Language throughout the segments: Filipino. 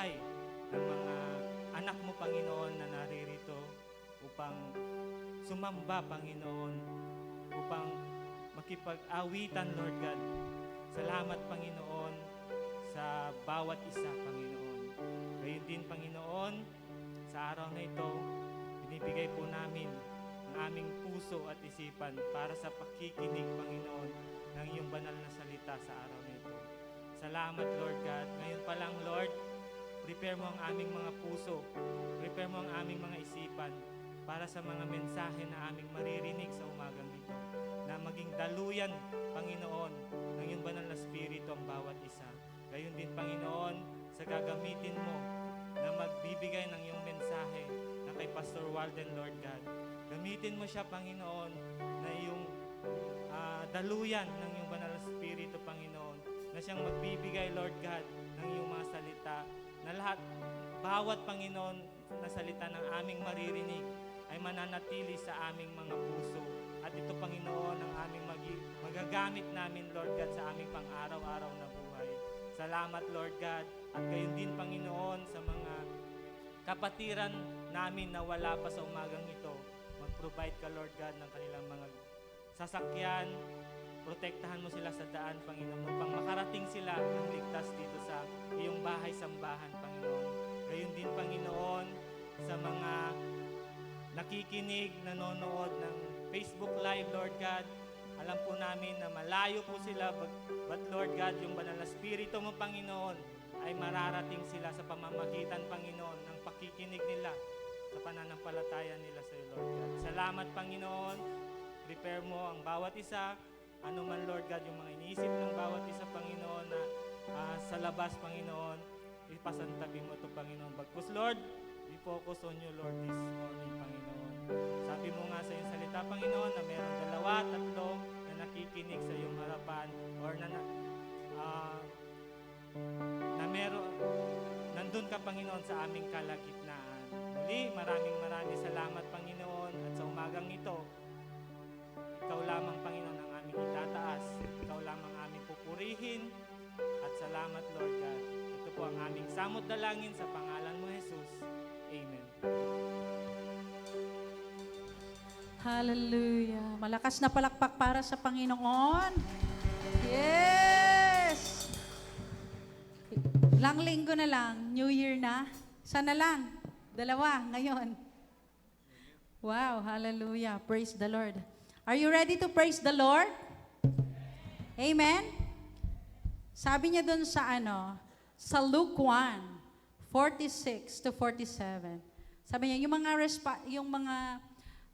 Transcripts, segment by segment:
buhay ng mga anak mo, Panginoon, na naririto upang sumamba, Panginoon, upang makipag-awitan, Lord God. Salamat, Panginoon, sa bawat isa, Panginoon. Gayon din, Panginoon, sa araw na ito, binibigay po namin ang aming puso at isipan para sa pakikinig, Panginoon, ng iyong banal na salita sa araw na ito. Salamat, Lord God. Ngayon pa lang, Lord, prepare mo ang aming mga puso, prepare mo ang aming mga isipan para sa mga mensahe na aming maririnig sa umagang ito, na maging daluyan, Panginoon, ng iyong banal na Espiritu ang bawat isa. Gayon din, Panginoon, sa gagamitin mo na magbibigay ng iyong mensahe na kay Pastor Walden, Lord God. Gamitin mo siya, Panginoon, na iyong daluyan ng iyong banal na Espiritu, Panginoon, na siyang magbibigay, Lord God, ng iyong mga salita, na lahat, bawat, Panginoon, na salita ng aming maririnig ay mananatili sa aming mga puso. At ito, Panginoon, ang aming magagamit namin, Lord God, sa aming pang-araw-araw na buhay. Salamat, Lord God, at gayon din, Panginoon, sa mga kapatiran namin na wala pa sa umagang ito. Mag-provide ka, Lord God, ng kanilang mga sasakyan. Protektahan mo sila sa daan, Panginoon, upang makarating sila ng ligtas dito sa iyong bahay-sambahan, Panginoon. Gayon din, Panginoon, sa mga nakikinig, nanonood ng Facebook Live, Lord God. Alam po namin na malayo po sila, but Lord God, yung banal na Espiritu mo, Panginoon, ay mararating sila sa pamamagitan, Panginoon, ng pakikinig nila sa pananampalataya nila sa iyo, Lord God. Salamat, Panginoon. Prepare mo ang bawat isa, ano man, Lord God, yung mga iniisip ng bawat isa, Panginoon, na sa labas, Panginoon, ipasantabi mo ito, Panginoon. Bagkus, Lord, we focus on you, Lord, this morning, Panginoon. Sabi mo nga sa iyong salita, Panginoon, na meron 2, 3 na nakikinig sa iyong harapan, or na meron, nandun ka, Panginoon, sa aming kalagitnaan. Muli, maraming salamat, Panginoon, at sa umagang ito, ikaw lamang, Panginoon, ang aming itataas. Ikaw lamang aming pupurihin. At salamat, Lord God. Ito po ang aming samot dalangin sa pangalan mo, Jesus. Amen. Hallelujah. Malakas na palakpak para sa Panginoon. Yes! Ilang linggo na lang, New Year na. Sana lang. 2 ngayon. Wow, hallelujah. Praise the Lord. Are you ready to praise the Lord? Amen? Sabi niya dun sa sa Luke 1:46 to 47. Sabi niya, yung mga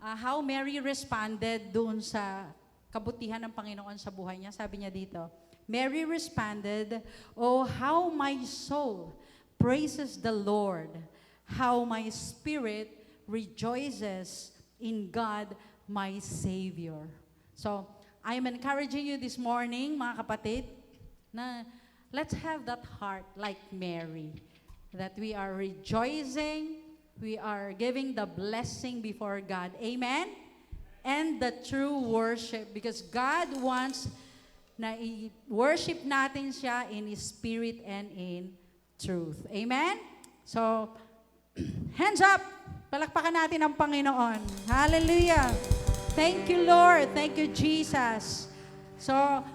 how Mary responded dun sa kabutihan ng Panginoon sa buhay niya. Sabi niya dito, Mary responded, "Oh, how my soul praises the Lord, how my spirit rejoices in God, my Savior." So, I'm encouraging you this morning, mga kapatid, na let's have that heart like Mary, that we are rejoicing, we are giving the blessing before God. Amen? And the true worship, because God wants na i-worship natin siya in spirit and in truth. Amen? So, hands up! Palakpakan natin ang Panginoon. Hallelujah! Thank you, Lord. Thank you, Jesus. So,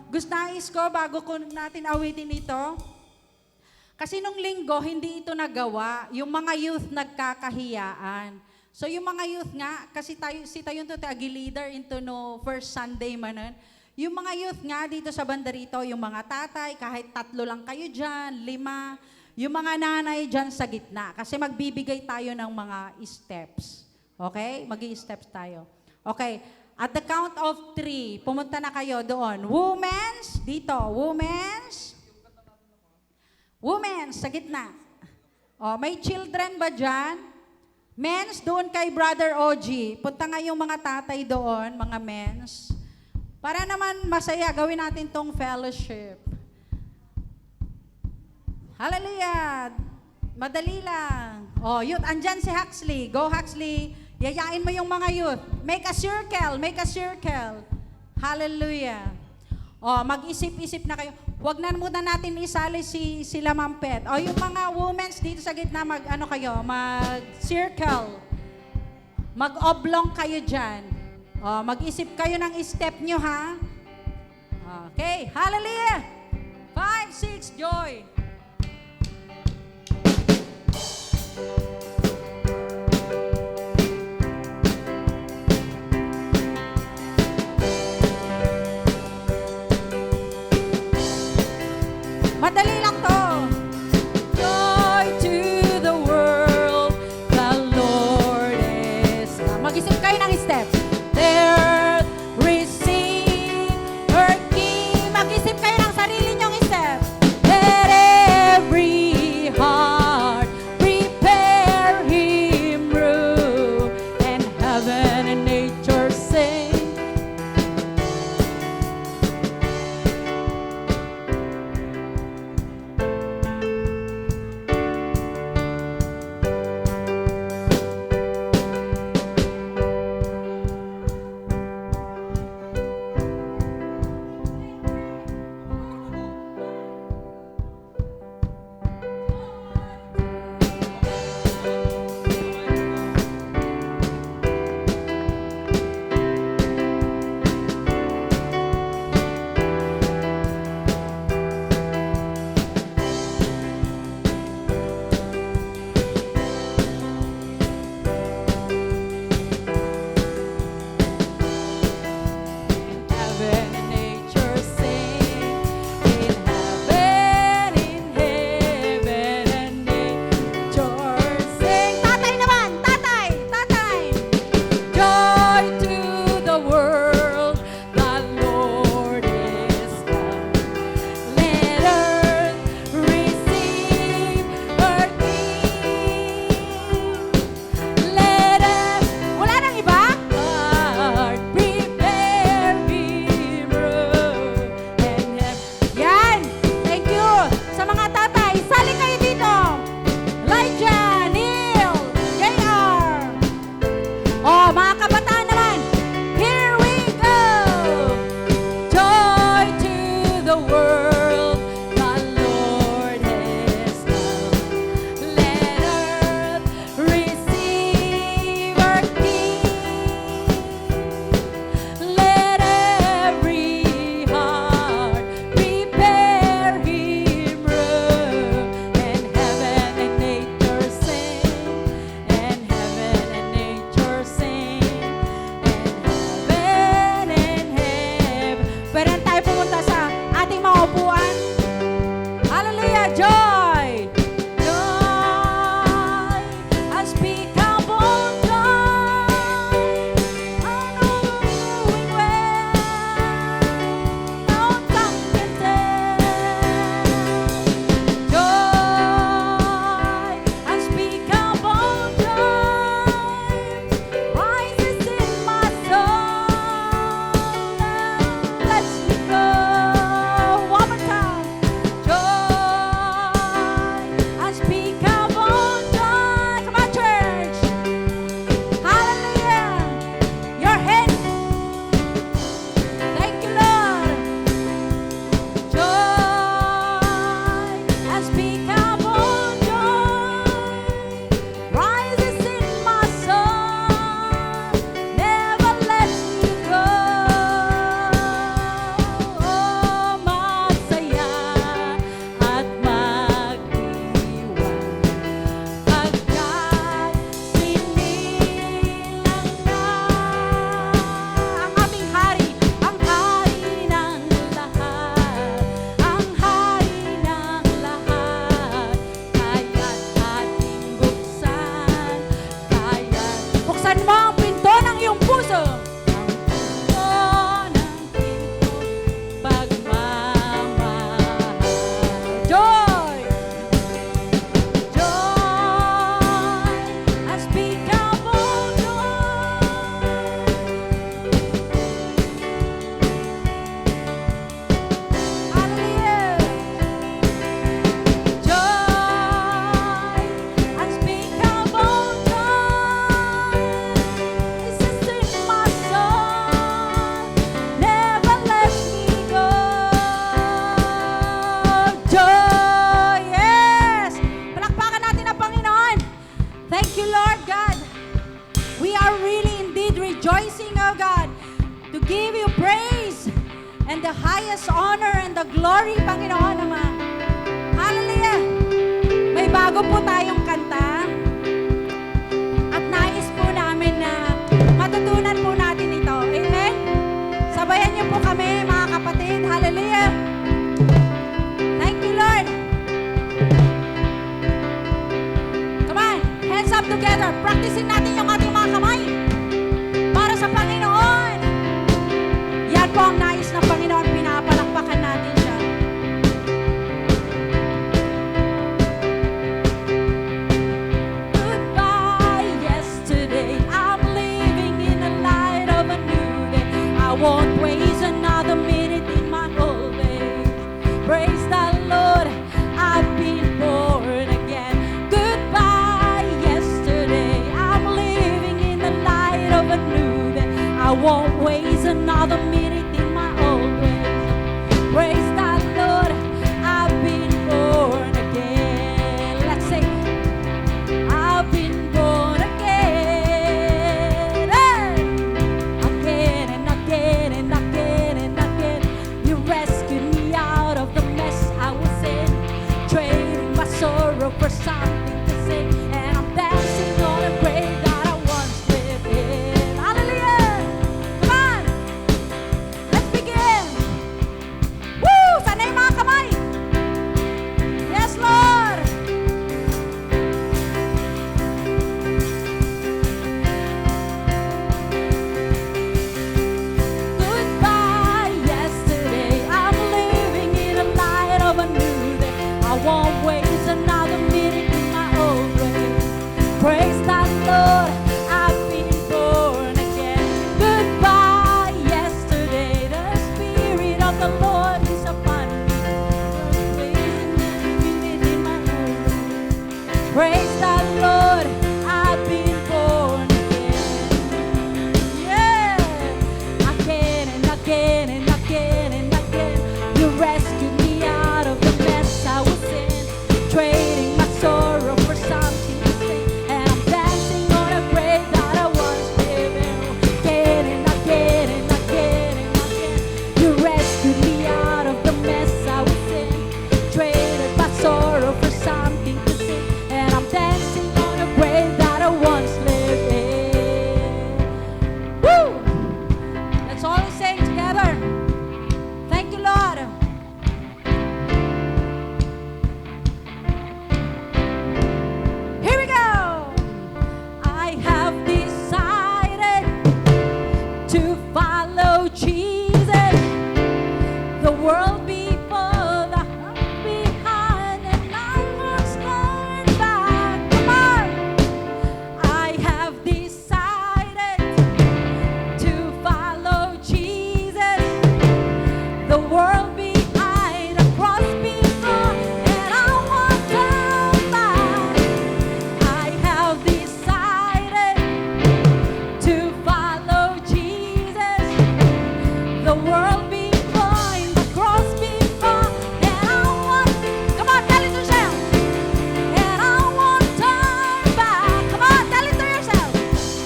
nais ko, bago ko natin awitin ito, kasi nung linggo, hindi ito nagawa. Yung mga youth nagkakahiyaan. So, yung mga youth nga, kasi si tayo ito leader into no first Sunday manan. Yung mga youth nga dito sa banda rito, yung mga tatay, kahit 3 lang kayo dyan, 5, yung mga nanay dyan sa gitna. Kasi magbibigay tayo ng mga steps. Okay? Mag-i-steps tayo. Okay. At the count of 3, pumunta na kayo doon. Women's, dito. Women's, sa gitna. O, may children ba dyan? Men's, doon kay Brother OG. Punta nga yung mga tatay doon, mga men's. Para naman masaya, gawin natin tong fellowship. Hallelujah! Madali lang. O, youth, andyan si Huxley. Go, Huxley. Yayain mo yung mga youth. Make a circle. Hallelujah. mag-isip-isip na kayo. Huwag na muna natin isali sila Ma'am Pet. O, yung mga women's dito sa gitna, mag-circle. Mag-oblong kayo dyan. O, mag-isip kayo ng step nyo, ha? Okay, hallelujah! 5, 6, joy! Madali lang to. Joy to the world, the Lord is come. Mag-isip kayo ng step. The earth receive her King. Mag-isip kayo ng sarili nyong step. Let every heart prepare Him room, and heaven and nature sing. Heaven and nature sing. In heaven and nature sing. Tatay naman! Tatay! Tatay! Joy to the world, the Lord is come. Let earth receive her King. Let us, wala nang iba? Heart prepare Him room and yan! Thank you! Sa mga tatay, sali kayo dito! Elijah, Neil, JR! Mga kabataan naman, here we go! Joy to the world, the Lord has come. Let earth receive her King. Let every heart prepare Him room, and heaven and nature sing, and heaven and nature sing, and heaven and heaven. Pwede tayo pumunta sa ating mga praises, honor, and the glory, Panginoon Ama. Hallelujah! May bago po tayong kanta. At nais po namin na matutunan po natin ito. Amen? Sabayan niyo po kami, mga kapatid. Hallelujah! Thank you, Lord. Come on, hands up together. Practicing natin yung ating mga kamay para sa Panginoon. Yan po ang nais ng Panginoon. Pinapalakpakan natin siya. Goodbye, yesterday. I'm living in the light of a new day. I won't waste another minute in my old age. Praise the Lord, I've been born again. Goodbye, yesterday. I'm living in the light of a new day. I won't waste another minute in my old ways. Praise the Lord, I've been born again. Let's sing. I've been born again. Hey! Again and again and again and again. You rescued me out of the mess I was in, trading my sorrow for something to sing. And I'm dancing on a grave that I once lived in. Hallelujah! Come on! Let's begin! Woo! Sana yung mga kamay! Yes, Lord! Goodbye, yesterday. I'm living in the light of a new day. I won't waste another minute in my old way. Praise the Lord, I've been born again. Goodbye, yesterday. The Spirit of the Lord is upon me. In my old way. Praise the Lord, I've been born again. Yeah, again and again and again and again. You rescued me out of the mess I was in, trading my sorrow for something to sing. And I'm dancing on a grave that I once lived in. Again and again and again and again. You rescued me out of the mess I was in, traded my sorrow for something to sing. And I'm dancing on a grave that I once lived in. Woo! Let's all sing together. Thank you, Lord. Here we go. I have decided to follow Jesus. The world before, the heart behind, and I must turn back. Come on. I have decided to follow Jesus. The world behind, the cross before, and I won't turn back. I have decided to follow Jesus. The world behind, the cross before, and I won't. Come on, tell it to yourself. And I won't turn back. Come on, tell it to yourself.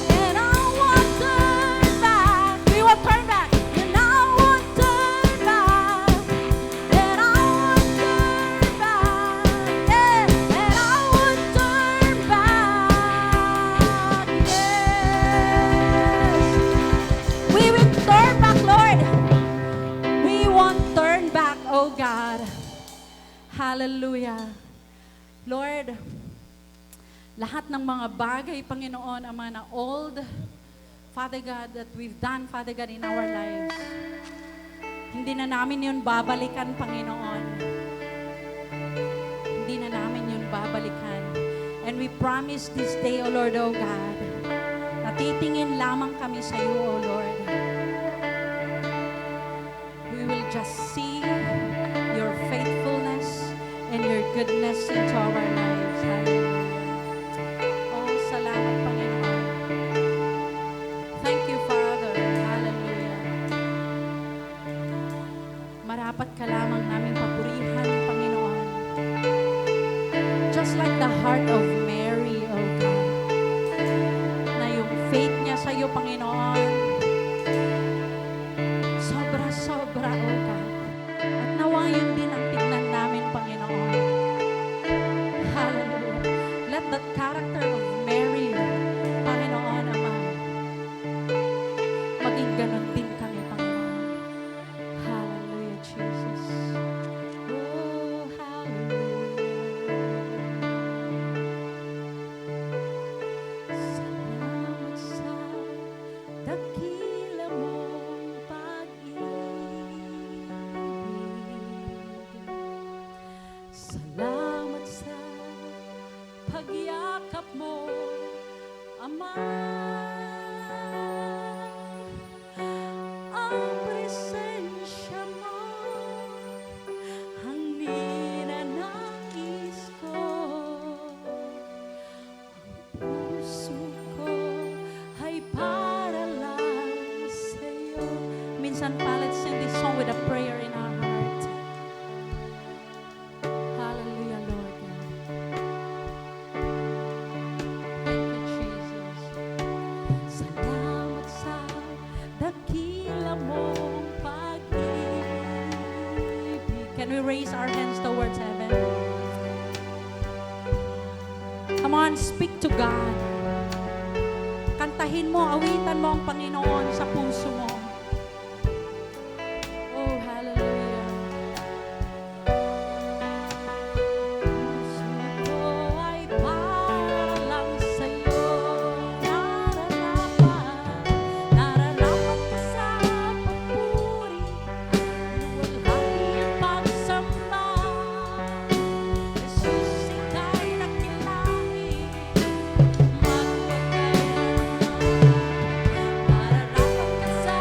And I won't turn back. We won't turn back. And I won't turn back. And I won't turn back. Yeah. And I won't turn back. Yes. We will turn back, Lord. We won't turn back, oh God. Hallelujah. Lord, lahat ng mga bagay, Panginoon, Ama, na old, Father God, that we've done, Father God, in our lives, hindi na namin yun babalikan, Panginoon. Hindi na namin yun babalikan. And we promise this day, O Lord, O God, na titingin lamang kami sa iyo, O Lord. We will just see your faithfulness and your goodness into our lives. Hallelujah. Oh, salamat, Panginoon. Thank you, Father. Hallelujah. Marapat ka lamang naming papurihan, Panginoon. Just like the heart of Mary, oh God, na yung faith niya sa iyo, Panginoon, sobra-sobra, oh God. Salamat sa pagyakap mo, Ama. Ang presensya mo ang ninanais ko. Ang puso ko ay para lang sa'yo. Minsan pa, let's sing this song with a prayer in our heart. Hallelujah, Lord God. Thank you, Jesus. Salamat sa dakila mong pag-ibig. Can we raise our hands towards heaven? Come on, speak to God. Kantahin mo, awitan mo ang Panginoon sa puso mo. Oh, hallelujah. Puso ko ay para lang sa'yo. Nararapat ka sa papuri, luwalhati ang pagsamba. Jesus, ika'y nakilain, magwagay naman. Nararapat ka sa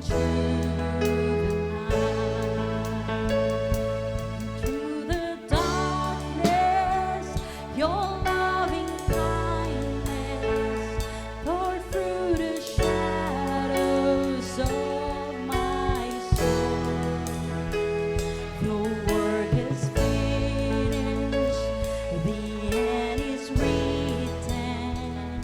Through the darkness, your loving kindness poured through the shadows of my soul. The work is finished, the end is written.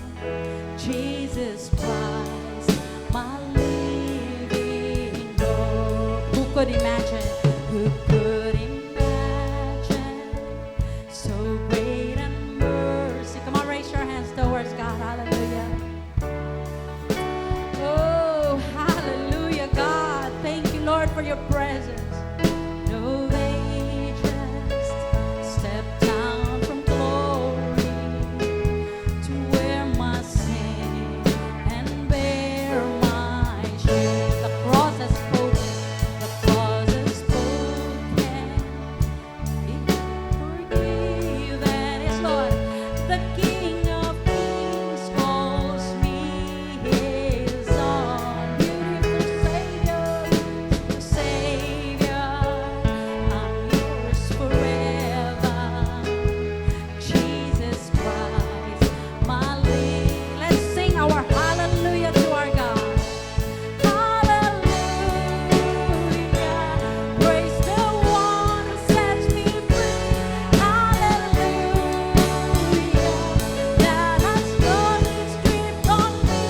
Jesus Christ, my living hope. Who could imagine? Who could imagine so great and mercy? Come on, raise your hands towards God. Hallelujah. Oh, hallelujah, God. Thank you, Lord, for your presence. No, they just stepped down from glory to wear my sin and bear my shame. The cross has spoken. The cross has spoken. Be forgiven. Yes, Lord. The King of Kings calls me his own. Beautiful Savior, I'm yours forever. Jesus Christ, my Lord. Let's sing our hallelujah to our God. Hallelujah, praise the one who sets me free. Hallelujah, that has done its grip on me.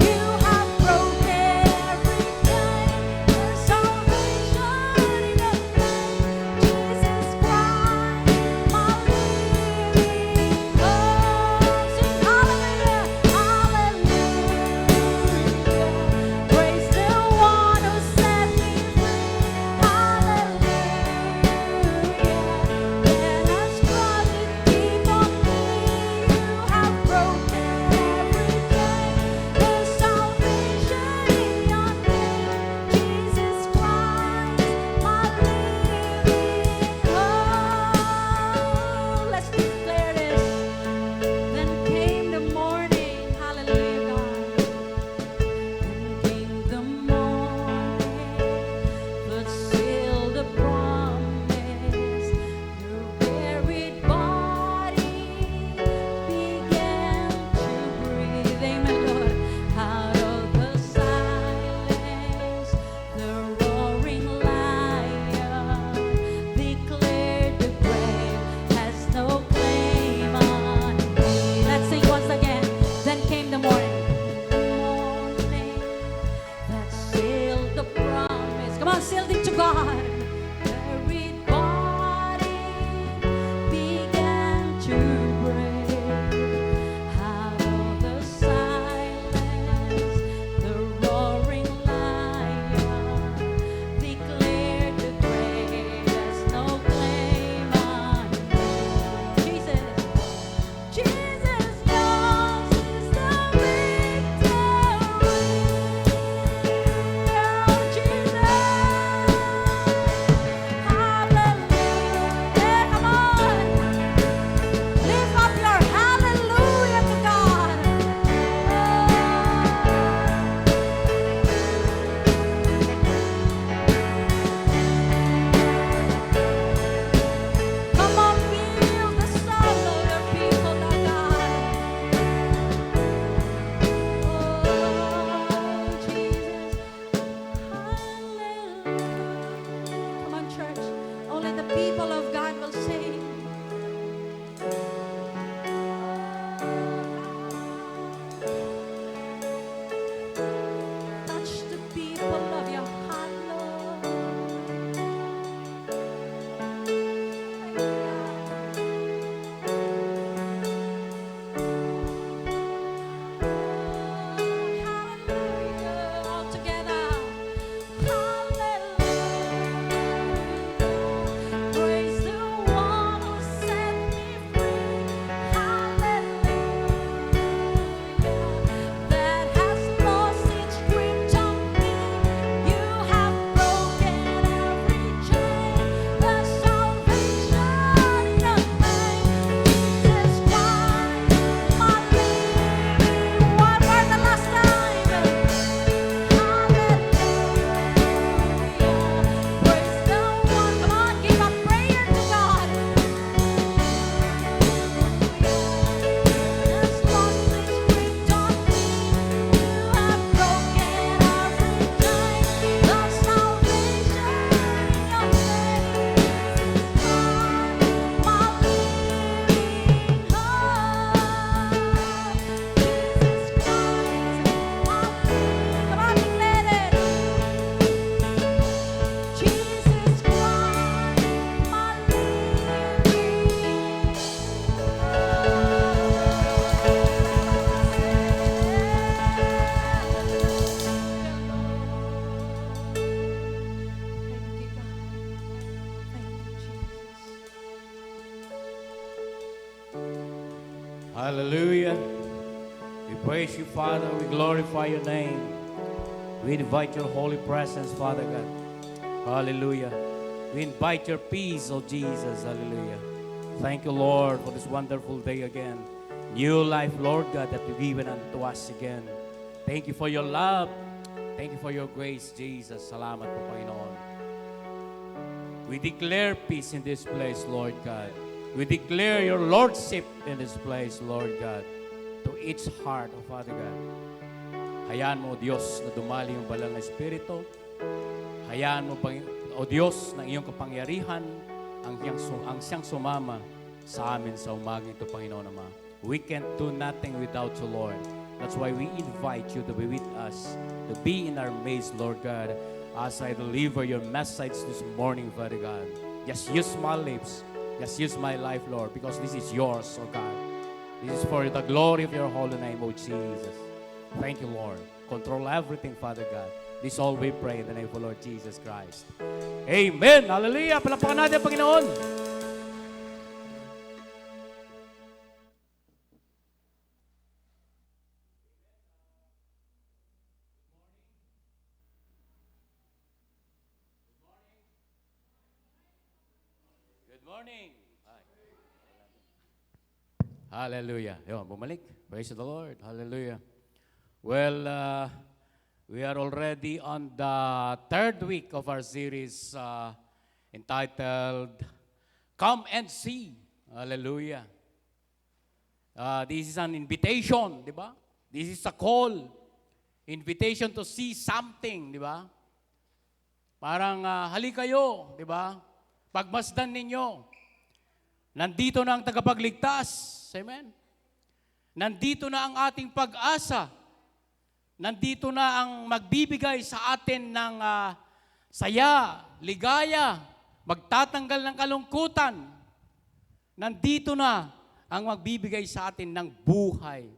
You have broken every chain. There's salvation in your name, Jesus Christ, my living hope. Sing hallelujah, hallelujah, praise the one who set me free. Hallelujah, that has brought it deep on me. You have broken every chain. There's salvation in your name, Jesus Christ, my living hope. Let's declare this. Then came the morning, hallelujah, God. Then came the morning that sealed the promise. Your buried body began to breathe. Amen, Lord. Out of the silence, the roaring lion declared the grave has no claim on me. Let's sing once again. Then came the morning. Morning that sealed the promise. Come on, sealed it to God. Buried body began to break. Out of the silence, the roaring lion declared the grave has no claim on me. Jesus, Jesus, yours is the victory. Oh, Jesus. Hallelujah. We praise you, Father. We glorify your name. We invite your holy presence, Father God. Hallelujah. We invite your peace, oh Jesus. Hallelujah. Thank you, Lord, for this wonderful day again. New life, Lord God, that you've given unto us again. Thank you for your love. Thank you for your grace, Jesus. Salamat po, Panginoon. We declare peace in this place, Lord God. We declare your lordship in this place, Lord God, to each heart, oh Father God. Hayaan mo, Diyos, na dumali yung banal na Espiritu. Hayaan mo, o Diyos, ng iyong kapangyarihan, ang siyang sumama sa amin sa umagang ito, Panginoon Ama. We can't do nothing without you, Lord. That's why we invite you to be with us, to be in our midst, Lord God, as I deliver your message this morning, Father God. Just use my lips. Just use my life, Lord, because this is yours, oh God. This is for the glory of your holy name, oh Jesus. Thank you, Lord. Control everything, Father God. This all we pray in the name of the Lord Jesus Christ. Amen. Hallelujah. Palakpakan natin ang Panginoon. Good morning. Hallelujah. Yun, bumalik. Praise the Lord. Hallelujah. Well, we are already on the third week of our series entitled Come and See. Hallelujah. This is an invitation, di ba? This is a call. Invitation to see something, di ba? Parang halika kayo, di ba? Pagmasdan ninyo. Nandito na ang tagapagligtas. Amen? Nandito na ang ating pag-asa. Nandito na ang magbibigay sa atin ng saya, ligaya, magtatanggal ng kalungkutan. Nandito na ang magbibigay sa atin ng buhay.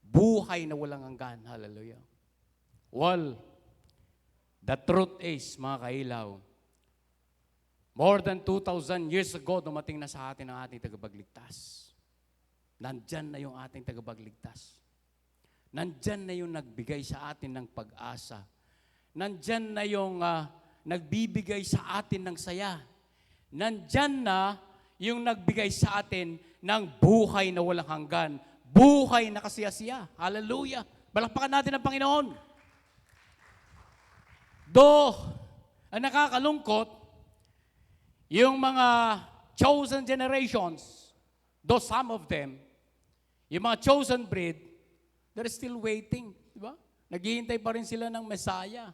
Buhay na walang hanggan. Hallelujah. Well, the truth is, mga kailaw, more than 2,000 years ago, dumating na sa atin ang ating tagapagligtas. Nandyan na yung ating tagapagligtas. Nandyan na yung nagbigay sa atin ng pag-asa. Nandyan na yung nagbibigay sa atin ng saya. Nandyan na yung nagbigay sa atin ng buhay na walang hanggan. Buhay na kasiyasiya. Hallelujah. Balakpakan natin ang Panginoon. Ang nakakalungkot, yung mga chosen generations, though some of them, yung mga chosen breed, they're still waiting. Diba? Naghihintay pa rin sila ng Messiah.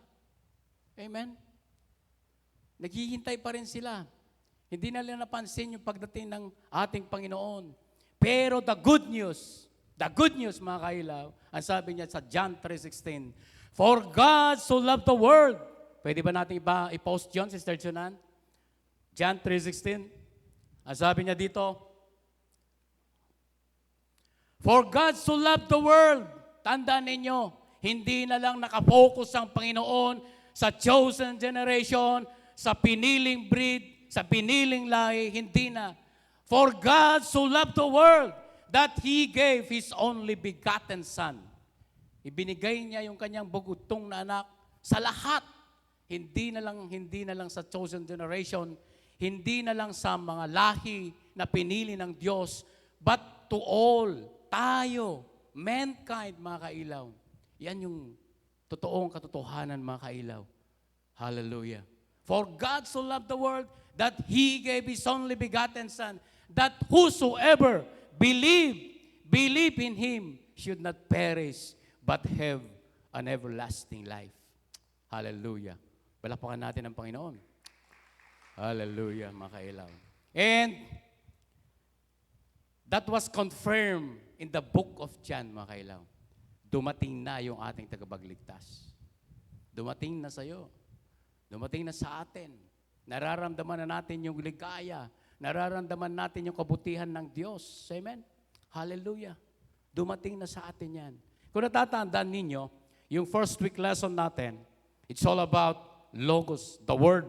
Amen? Naghihintay pa rin sila. Hindi na nila napansin yung pagdating ng ating Panginoon. Pero the good news, mga kailaw, ang sabi niya sa John 3:16, For God so loved the world. Pwede ba natin i-post yun, Sister Junan? John 3:16. Ang sabi niya dito, For God so loved the world. Tandaan ninyo, hindi na lang nakafocus ang Panginoon sa chosen generation, sa piniling breed, sa piniling lahi, hindi na. For God so loved the world that He gave His only begotten Son. Ibinigay niya yung kanyang bugutong na anak sa lahat. Hindi na lang sa chosen generation, hindi na lang sa mga lahi na pinili ng Diyos, but to all, tayo, mankind, mga kailaw. Yan yung totoong katotohanan, mga kailaw. Hallelujah. For God so loved the world that He gave His only begotten Son, that whosoever believe in Him should not perish, but have an everlasting life. Hallelujah. Balakpakan natin ang Panginoon. Hallelujah, mga kailaw. And that was confirmed in the book of John, mga kailaw. Dumating na yung ating tagapagligtas. Dumating na sa iyo. Dumating na sa atin. Nararamdaman na natin yung ligaya. Nararamdaman natin yung kabutihan ng Diyos. Amen? Hallelujah. Dumating na sa atin yan. Kung natatandaan ninyo, yung first week lesson natin, it's all about Logos, the Word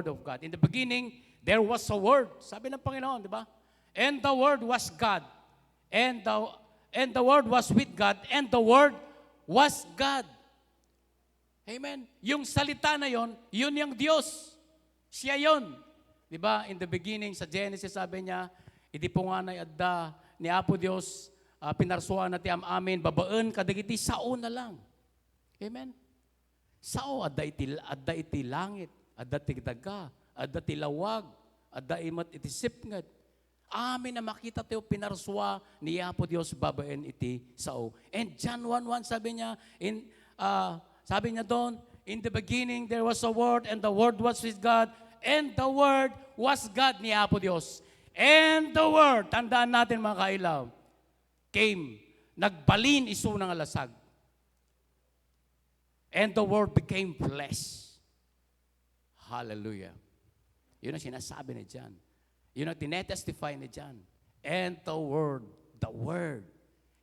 of God. In the beginning, there was a Word. Sabi ng Panginoon, di ba? And the Word was God. and the Word was with God, and the Word was God. Amen. Yung salita na yon, yun yung Diyos. Siya yon. Di ba? In the beginning, sa Genesis, sabi niya, idi po nga na adda ni Apo Diyos, pinarsuan na ti amin, babaan kadagiti sao na lang. Amen. Sao, adda iti langit, adda ti daga, adda ti lawag, adda imat iti sipngat. Amin na makita tayo pinarswa ni Apo Diyos babaan iti sao. And John 1:1 sabi niya, sabi niya doon, in the beginning there was a Word, and the Word was with God, and the Word was God ni Apo Diyos. And the Word, tandaan natin mga kailaw, came, nagbalin iso ng alasag. And the Word became flesh. Hallelujah. Yun ang sinasabi ni John. Yun ang tinetestify ni John. And the Word,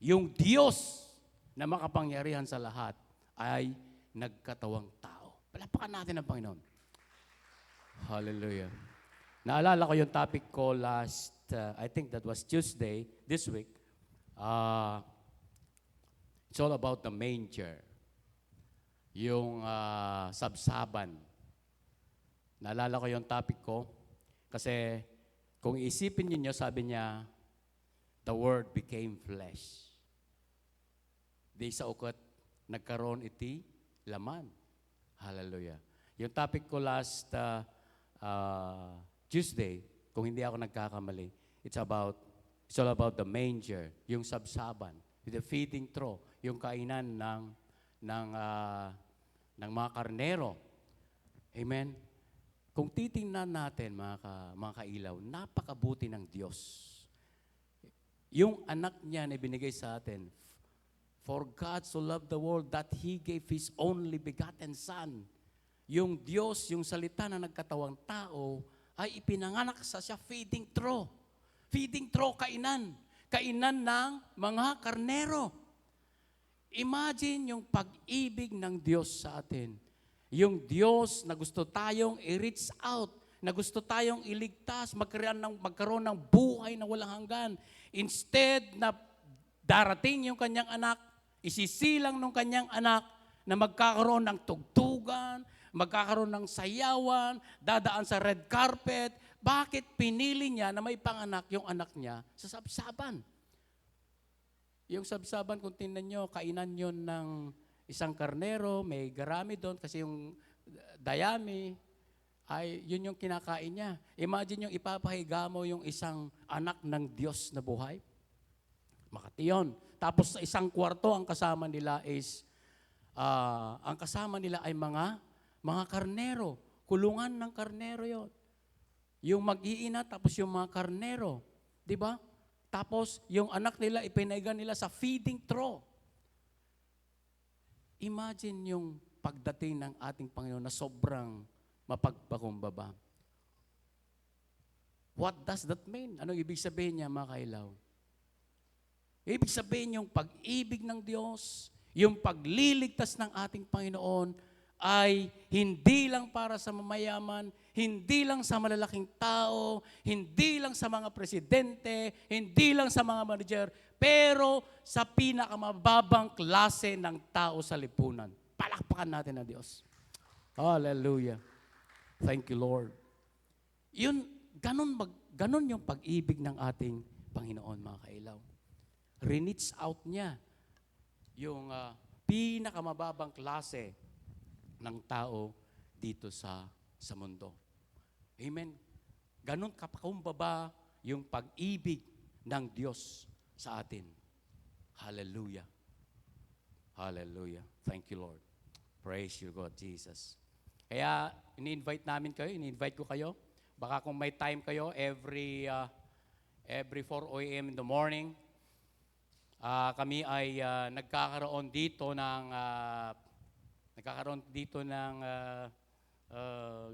yung Diyos na makapangyarihan sa lahat ay nagkatawang tao. Palapakan natin ang Panginoon. Hallelujah. Naalala ko yung topic ko last, I think that was Tuesday, this week. It's all about the manger. Yung sabsaban. Naalala ko yung topic ko kasi kung isipin niyo, sabi niya, the Word became flesh. Di sa ukat, nagkaroon iti laman. Hallelujah. Yung topic ko last Tuesday, kung hindi ako nagkakamali, it's all about the manger, yung sabsaban, the feeding trough, yung kainan ng mga karnero. Amen. Kung titingnan natin, mga kailaw, napakabuti ng Diyos. Yung anak niya na binigay sa atin, for God so loved the world that He gave His only begotten Son. Yung Diyos, yung salita na nagkatawang tao, ay ipinanganak sa siya feeding trough. Feeding trough, kainan. Kainan ng mga karnero. Imagine yung pag-ibig ng Diyos sa atin. Yung Diyos na gusto tayong i-reach out, na gusto tayong iligtas, magkaroon ng buhay na walang hanggan. Instead na darating yung kanyang anak, isisilang ng kanyang anak na magkakaroon ng tugtugan, magkakaroon ng sayawan, dadaan sa red carpet. Bakit pinili niya na may panganak yung anak niya sa sabsaban? Yung sabsaban, kung tingnan nyo, kainan yun ng isang karnero, may garami doon kasi yung dayami, ay yun yung kinakain niya. Imagine yung ipapahiga mo yung isang anak ng Diyos na buhay. Makati yun. Tapos sa isang kwarto, ang kasama nila ay mga karnero. Kulungan ng karnero yon. Yung mag-iina, tapos yung mga karnero. Di ba? Tapos yung anak nila, ipinaigan nila sa feeding trough. Imagine yung pagdating ng ating Panginoon na sobrang mapagpakumbaba. What does that mean? Anong ibig sabihin niya, mga kailaw? Ibig sabihin yung pag-ibig ng Diyos, yung pagliligtas ng ating Panginoon ay hindi lang para sa mamayaman, hindi lang sa malalaking tao, hindi lang sa mga presidente, hindi lang sa mga manager, pero sa pinakamababang klase ng tao sa lipunan. Palakpakan natin ang Diyos. Hallelujah. Thank you, Lord. Ganun yung pag-ibig ng ating Panginoon, mga kailaw. Reach out niya yung pinakamababang klase ng tao dito sa mundo. Amen. Ganun kapakumbaba yung pag-ibig ng Diyos sa atin. Hallelujah. Hallelujah. Thank you, Lord. Praise you, God, Jesus. Kaya, ini-invite ko kayo. Baka kung may time kayo, every 4 a.m. in the morning, kami ay nagkakaroon dito ng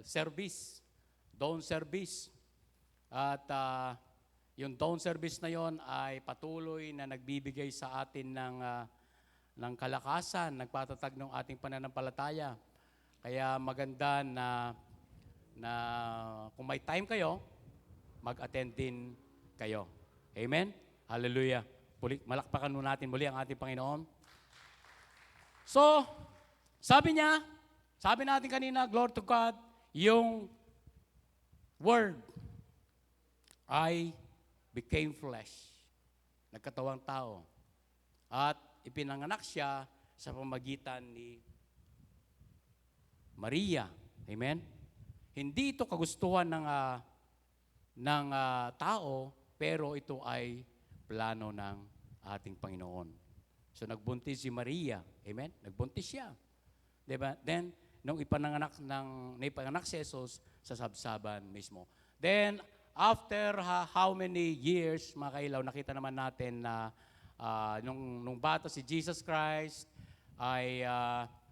service, dawn service. At yung dawn service na yon ay patuloy na nagbibigay sa atin ng kalakasan, nagpatatag ng ating pananampalataya. Kaya maganda na kung may time kayo, mag-attend din kayo. Amen? Hallelujah. Malakpakan muna natin muli ang ating Panginoon. So, sabi natin kanina, glory to God, yung Word I became flesh. Nagkatawang tao. At ipinanganak siya sa pamagitan ni Maria. Amen? Hindi ito kagustuhan ng tao, pero ito ay plano ng ating Panginoon. So nagbuntis si Maria. Amen? Nagbuntis siya. Diba? Then, nung ipanganak si Jesus sa sabsaban mismo. Then, after how many years, mga kailaw, nakita naman natin na nung bata si Jesus Christ ay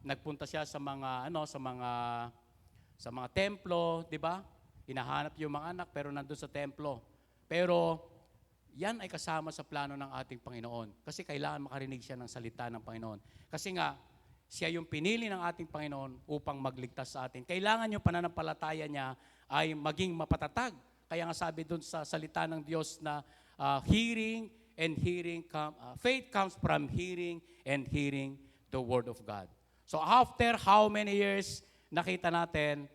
nagpunta siya sa mga templo, 'di ba? Hinahanap yung mga anak pero nandoon sa templo. Pero yan ay kasama sa plano ng ating Panginoon kasi kailangan makarinig siya ng salita ng Panginoon. Kasi nga siya yung pinili ng ating Panginoon upang magligtas sa atin. Kailangan yung pananampalataya niya ay maging mapatatag. Kaya nga sabi doon sa salita ng Diyos na faith comes from hearing and hearing the Word of God. So after how many years, nakita natin,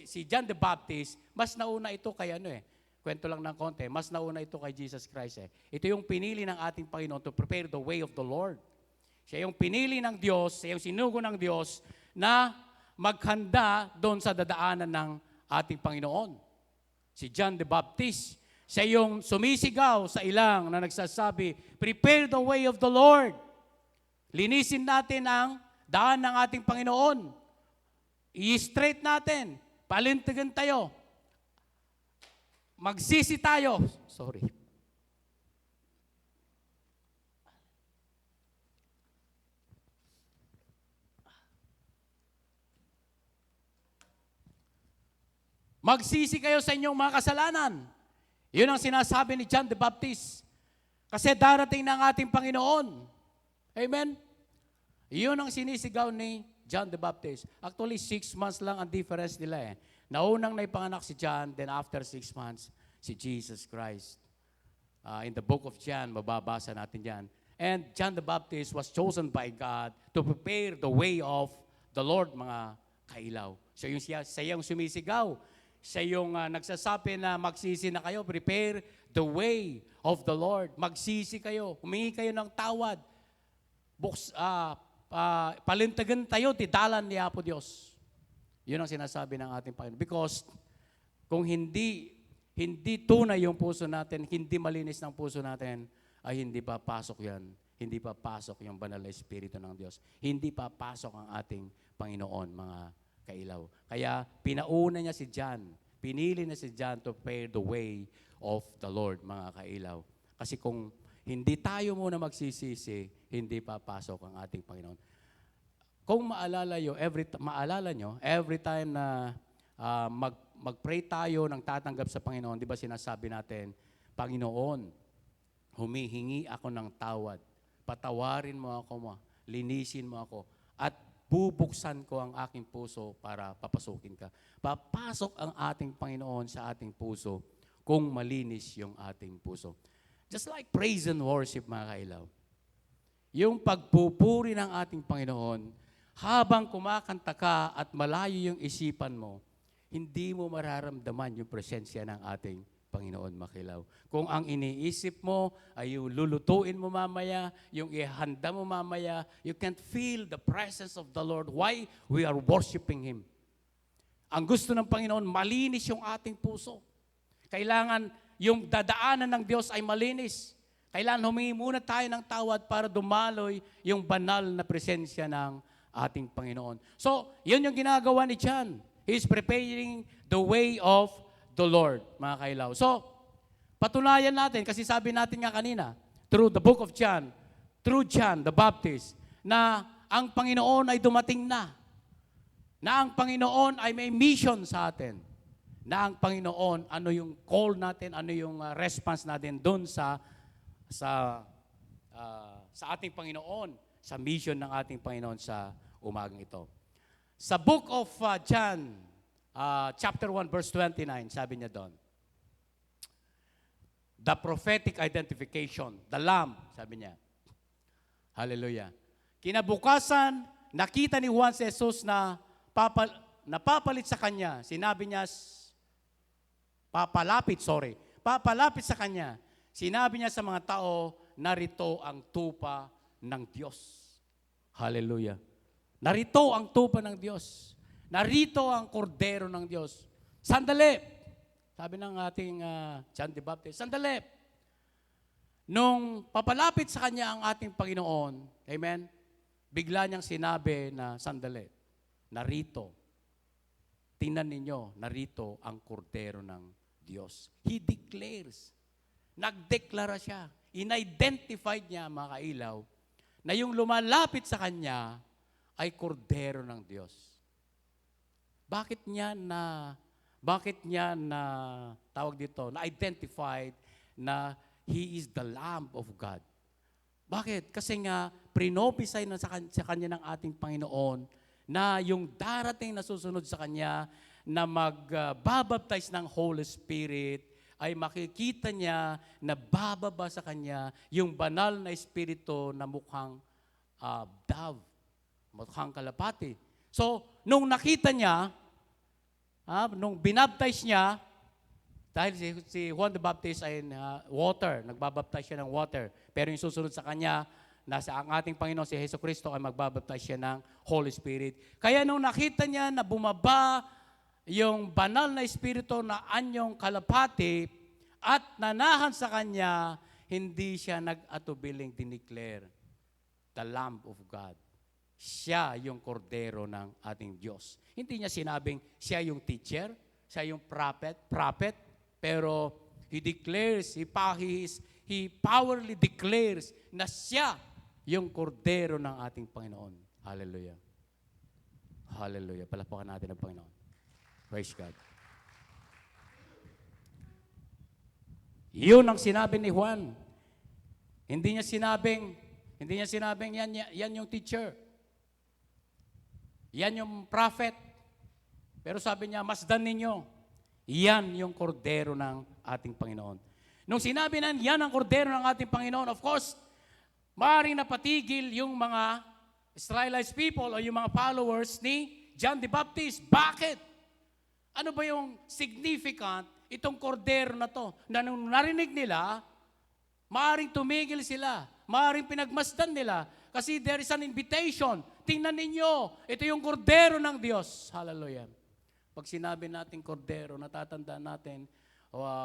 si John the Baptist, mas nauna ito kay kwento lang ng konti, mas nauna ito kay Jesus Christ. Ito yung pinili ng ating Panginoon to prepare the way of the Lord. Siya yung pinili ng Diyos, siya yung sinugo ng Diyos na maghanda doon sa dadaanan ng ating Panginoon. Si John the Baptist, siya yung sumisigaw sa ilang na nagsasabi, prepare the way of the Lord. Linisin natin ang daan ng ating Panginoon. I-straight natin. Palintigan tayo. Magsisi tayo. Sorry. Magsisi kayo sa inyong mga kasalanan. Yun ang sinasabi ni John the Baptist. Kasi darating na ang ating Panginoon. Amen? Yun ang sinisigaw ni John the Baptist. Actually, 6 months lang ang difference nila . Naunang naipanganak si John, then after 6 months, si Jesus Christ. In the book of John, mababasa natin yan. And John the Baptist was chosen by God to prepare the way of the Lord, mga kailaw. So siya yung sumisigaw. Siya yung nagsasabi na magsisi na kayo, prepare the way of the Lord. Magsisi kayo, humingi kayo ng tawad. Palintagan tayo, tidalan ni Apo Diyos. Yun ang sinasabi ng ating Panginoon. Because kung hindi tunay yung puso natin, hindi malinis ng puso natin, ay hindi pa pasok yan. Hindi pa pasok yung banal na Espiritu ng Diyos. Hindi pa pasok ang ating Panginoon, mga kailaw. Kaya pinauna niya si John. Pinili niya si John to prepare the way of the Lord, mga kailaw. Kasi kung hindi tayo muna magsisisi, hindi papasok ang ating Panginoon. Kung maalala nyo, every time na mag-pray tayo ng tatanggap sa Panginoon, di ba sinasabi natin, Panginoon, humihingi ako ng tawad. Patawarin mo ako, linisin mo ako, at bubuksan ko ang aking puso para papasukin ka. Papasok ang ating Panginoon sa ating puso kung malinis yung ating puso. Just like praise and worship, mga kailaw. Yung pagpupuri ng ating Panginoon, habang kumakanta ka at malayo yung isipan mo, hindi mo mararamdaman yung presensya ng ating Panginoon, makilaw. Kung ang iniisip mo ay yung lulutuin mo mamaya, yung ihanda mo mamaya, you can't feel the presence of the Lord. Why? We are worshiping Him. Ang gusto ng Panginoon, malinis yung ating puso. Kailangan yung dadaanan ng Diyos ay malinis. Kailangan humingi muna tayo ng tawad para dumaloy yung banal na presensya ng ating Panginoon. So, yun yung ginagawa ni John. He's preparing the way of the Lord, mga kailaw. So, patunayan natin, kasi sabi natin nga kanina, through the book of John, through John the Baptist, na ang Panginoon ay dumating na ang Panginoon ay may mission sa atin, na ang Panginoon, ano yung call natin, ano yung response natin doon sa ating Panginoon, sa mission ng ating Panginoon sa umagang ito. Sa book of John, chapter 1, verse 29, sabi niya doon, The prophetic identification, the lamb, sabi niya. Hallelujah. Kinabukasan, nakita ni Juan si Jesus na napapalit sa kanya. Sinabi niya, papalapit sa kanya. Sinabi niya sa mga tao, narito ang tupa ng Diyos. Hallelujah. Narito ang tupa ng Diyos. Narito ang kordero ng Diyos. Sandali. Sabi ng ating John the Baptist, sandali. Nung papalapit sa kanya ang ating Panginoon, amen, bigla niyang sinabi na sandali, narito. Tingnan ninyo, narito ang kordero ng Diyos. He declares. Nagdeklara siya. In-identified niya, mga kailaw, na yung lumalapit sa kanya ay kordero ng Diyos. Bakit niya na tawag dito, na-identified na He is the Lamb of God? Bakit? Kasi nga, prinopisay na sa kanya ng ating Panginoon na yung darating na susunod sa kanya na magbabaptize ng Holy Spirit ay makikita niya na bababa sa kanya yung banal na Espiritu na mukhang dove, mukhang kalapati. So, nung nakita niya, nung binaptize niya, dahil si Juan the Baptist ay water, nagbabaptize siya ng water. Pero yung susunod sa kanya, ang ating Panginoon si Jesucristo ay magbabaptize siya ng Holy Spirit. Kaya nung nakita niya na bumaba yung banal na Espiritu na anyong kalapati at nanahan sa kanya, hindi siya nag-atubiling dineclare the Lamb of God. Siya yung kordero ng ating Diyos. Hindi niya sinabing siya yung teacher, siya yung prophet, pero he declares, he powerfully declares na siya yung kordero ng ating Panginoon. Hallelujah. Hallelujah. Palapakan natin ang Panginoon. Praise God. Yun ang sinabi ni Juan. Hindi niya sinabing yan yung teacher. Yan yung prophet. Pero sabi niya, masdan ninyo, yan yung kordero ng ating Panginoon. Nung sinabi na yan ang kordero ng ating Panginoon, of course, maaaring napatigil yung mga Israelite people o yung mga followers ni John the Baptist. Bakit? Ano ba yung significant itong kordero na to? Na nung narinig nila, maaaring tumigil sila, maaaring pinagmasdan nila, kasi there is an invitation. Tingnan ninyo, ito yung kordero ng Diyos. Hallelujah. Pag sinabi natin kordero, natatandaan natin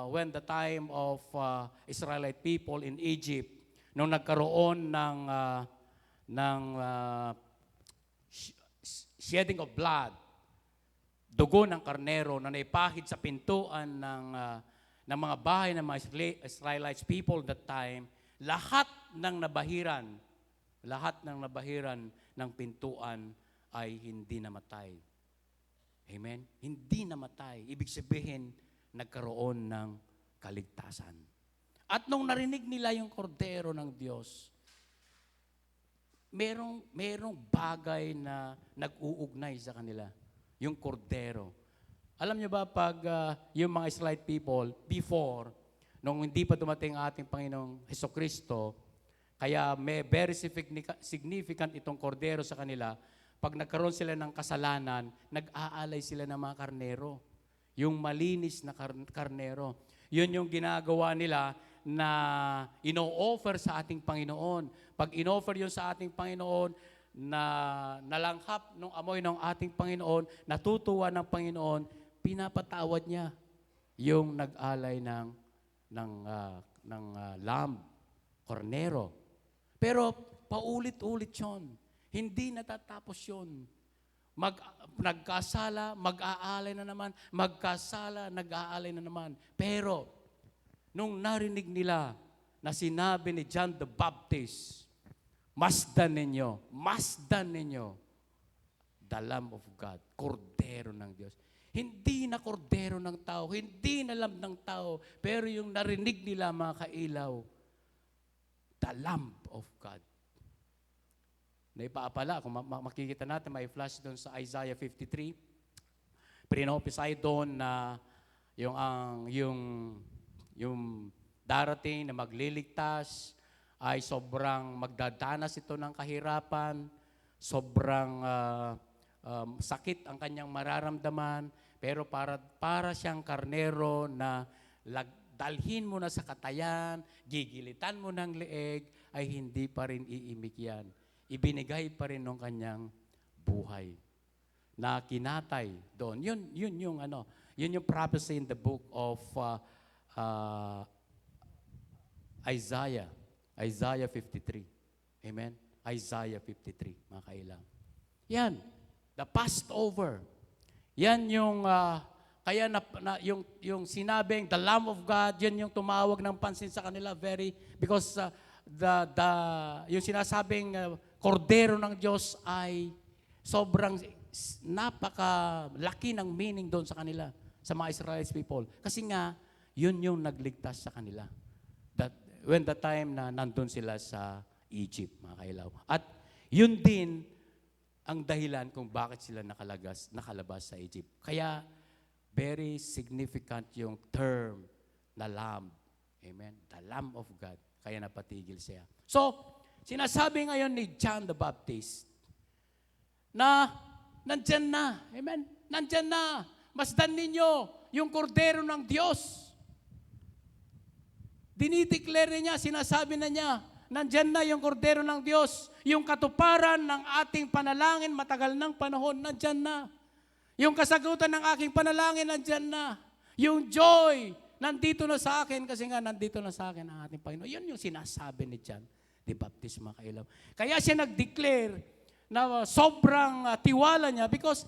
when the time of Israelite people in Egypt, nung nagkaroon ng shedding of blood, dugo ng karnero na naipahid sa pintuan ng mga bahay ng mga Israelites people that time, lahat ng nabahiran ng pintuan ay hindi namatay. Amen? Hindi namatay. Ibig sabihin, nagkaroon ng kaligtasan. At nung narinig nila yung kordero ng Diyos, merong bagay na nag-uugnay sa kanila. Yung kordero. Alam niyo ba pag yung mga Israelite people, before, nung hindi pa dumating ating Panginoong Hesukristo, kaya may very significant itong kordero sa kanila, pag nagkaroon sila ng kasalanan, nag-aalay sila ng mga karnero. Yung malinis na karnero. Yun yung ginagawa nila na ino-offer sa ating Panginoon. Pag in-offer yun sa ating Panginoon, na nalanghap ng amoy ng ating Panginoon, natutuwa ng Panginoon, pinapatawad niya yung nag-alay ng lamb, kornero. Pero paulit-ulit yun. Hindi natatapos yun. Nagkasala, mag-aalay na naman. Magkasala, nag-aalay na naman. Pero, nung narinig nila na sinabi ni John the Baptist, masdan ninyo the Lamb of God, kordero ng Diyos. Hindi na kordero ng tao, hindi na lamb ng tao, pero yung narinig nila mga kailaw, the Lamb of God. Naipapala, kung makikita natin, may flash doon sa Isaiah 53, prinopisay doon na yung darating na magliligtas ay sobrang magdadanas ito ng kahirapan, sobrang sakit ang kanyang mararamdaman, pero para siyang karnero na dalhin mo na sa katayan, gigilitan mo ng leeg, ay hindi pa rin iimik yan. Ibinigay pa rin ng kanyang buhay na kinatay doon. Yun yung prophecy in the book of Isaiah 53. Amen? Isaiah 53, mga kailang. Yan, the Passover. Yan yung, kaya yung sinabing, the Lamb of God, yan yung tumawag ng pansin sa kanila, because yung sinasabing kordero ng Diyos ay sobrang napakalaki ng meaning doon sa kanila, sa mga Israelite people. Kasi nga, yun yung nagligtas sa kanila. When the time na nandun sila sa Egypt, mga kailaw. At yun din ang dahilan kung bakit sila nakalabas sa Egypt. Kaya, very significant yung term na Lamb. Amen? The Lamb of God. Kaya napatigil siya. So, sinasabi ngayon ni John the Baptist na nandyan na. Amen? Nandyan na. Masdan ninyo yung kordero ng Diyos. Dinideclare niya, sinasabi na niya, nandyan na yung kordero ng Diyos. Yung katuparan ng ating panalangin, matagal ng panahon, nandyan na. Yung kasagutan ng aking panalangin, nandyan na. Yung joy, nandito na sa akin, kasi nga nandito na sa akin ang ating Panginoon. Yun yung sinasabi ni John the Baptist, mga kailaw. Kaya siya nag-declare na sobrang tiwala niya because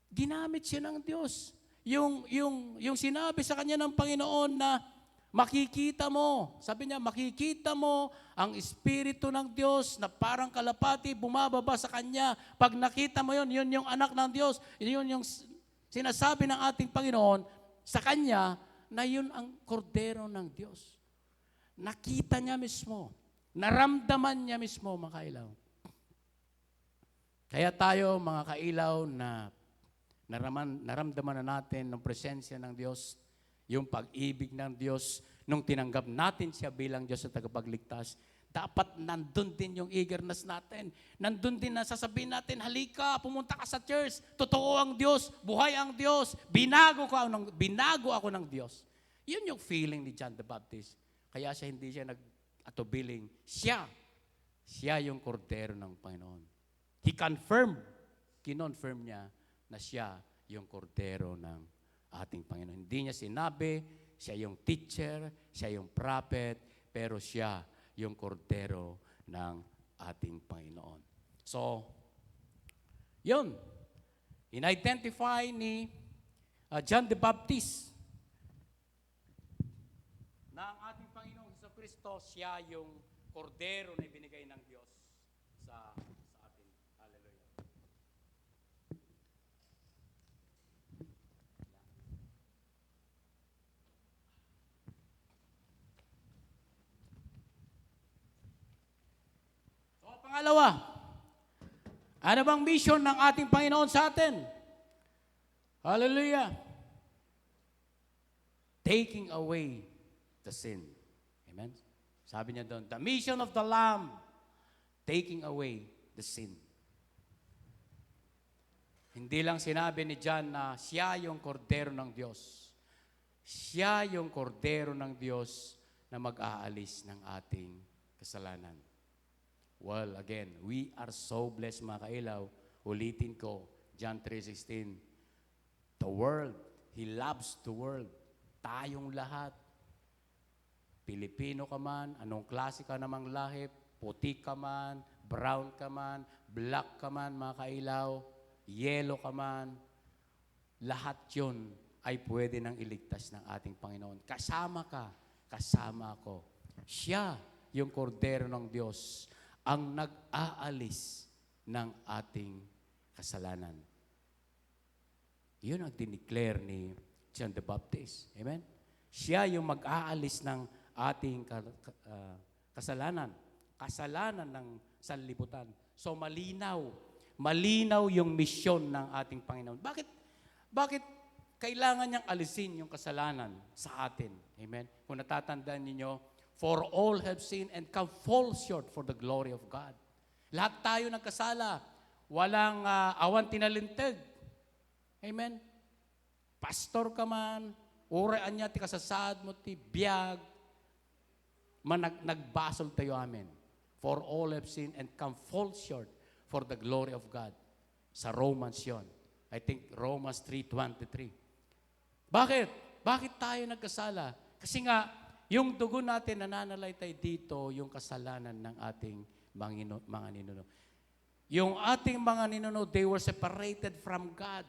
ginamit siya ng Diyos. Yung sinabi sa kanya ng Panginoon na makikita mo, sabi niya, makikita mo ang Espiritu ng Diyos na parang kalapati bumababa sa Kanya. Pag nakita mo yun, yun yung anak ng Diyos. Yun yung sinasabi ng ating Panginoon sa Kanya na yun ang kordero ng Diyos. Nakita niya mismo. Naramdaman niya mismo, mga kailaw. Kaya tayo, mga kailaw, na naramdaman na natin ng presensya ng Diyos, yung pag-ibig ng Diyos, nung tinanggap natin siya bilang Diyos at tagapagligtas, dapat nandun din yung eagerness natin. Nandun din na sasabihin natin, halika, pumunta ka sa church, totoo ang Diyos, buhay ang Diyos, binago ako ng Diyos. Yun yung feeling ni John the Baptist. Kaya siya hindi siya nag-atubiling. Siya yung kordero ng Panginoon. He kinonfirm niya na siya yung kordero ng ating Panginoon. Hindi niya sinabi, siya yung teacher, siya yung prophet, pero siya yung kordero ng ating Panginoon. So, yun. In-identify ni John the Baptist na ang ating Panginoong Jesucristo, siya yung kordero na ibinigay ng Diyos sa atin. Hallelujah. Pangalawa, ano bang mission ng ating Panginoon sa atin? Hallelujah. Taking away the sin. Amen? Sabi niya doon, the mission of the Lamb, taking away the sin. Hindi lang sinabi ni John na siya yung kordero ng Diyos. Siya yung kordero ng Diyos na mag-aalis ng ating kasalanan. Well, again, we are so blessed, mga kailaw. Ulitin ko, John 3:16. The world, He loves the world. Tayong lahat. Pilipino ka man, anong klase ka namang lahi, puti ka man, brown ka man, black ka man, mga kailaw, yellow ka man, lahat yun ay pwede nang iligtas ng ating Panginoon. Kasama ka, kasama ako. Siya, yung kordero ng Diyos, ang nag-aalis ng ating kasalanan. Yun ang dineclare ni John the Baptist. Amen? Siya yung mag-aalis ng ating kasalanan. Kasalanan ng sanlibutan. So malinaw. Malinaw yung misyon ng ating Panginoon. Bakit kailangan niyang alisin yung kasalanan sa atin. Amen? Kung natatandaan ninyo, for all have sinned and come fall short for the glory of God. Lahat tayo nagkasala. Walang awan tinalintig. Amen? Pastor ka man, uraan niya ti kasasad mo ti biyag, nagbasol tayo amin. For all have sinned and come fall short for the glory of God. Sa Romans yon. I think Romans 3:23. Bakit? Bakit tayo nagkasala? Kasi nga, yung dugo natin nananalaytay dito, yung kasalanan ng ating mga ninuno. Yung ating mga ninuno, they were separated from God.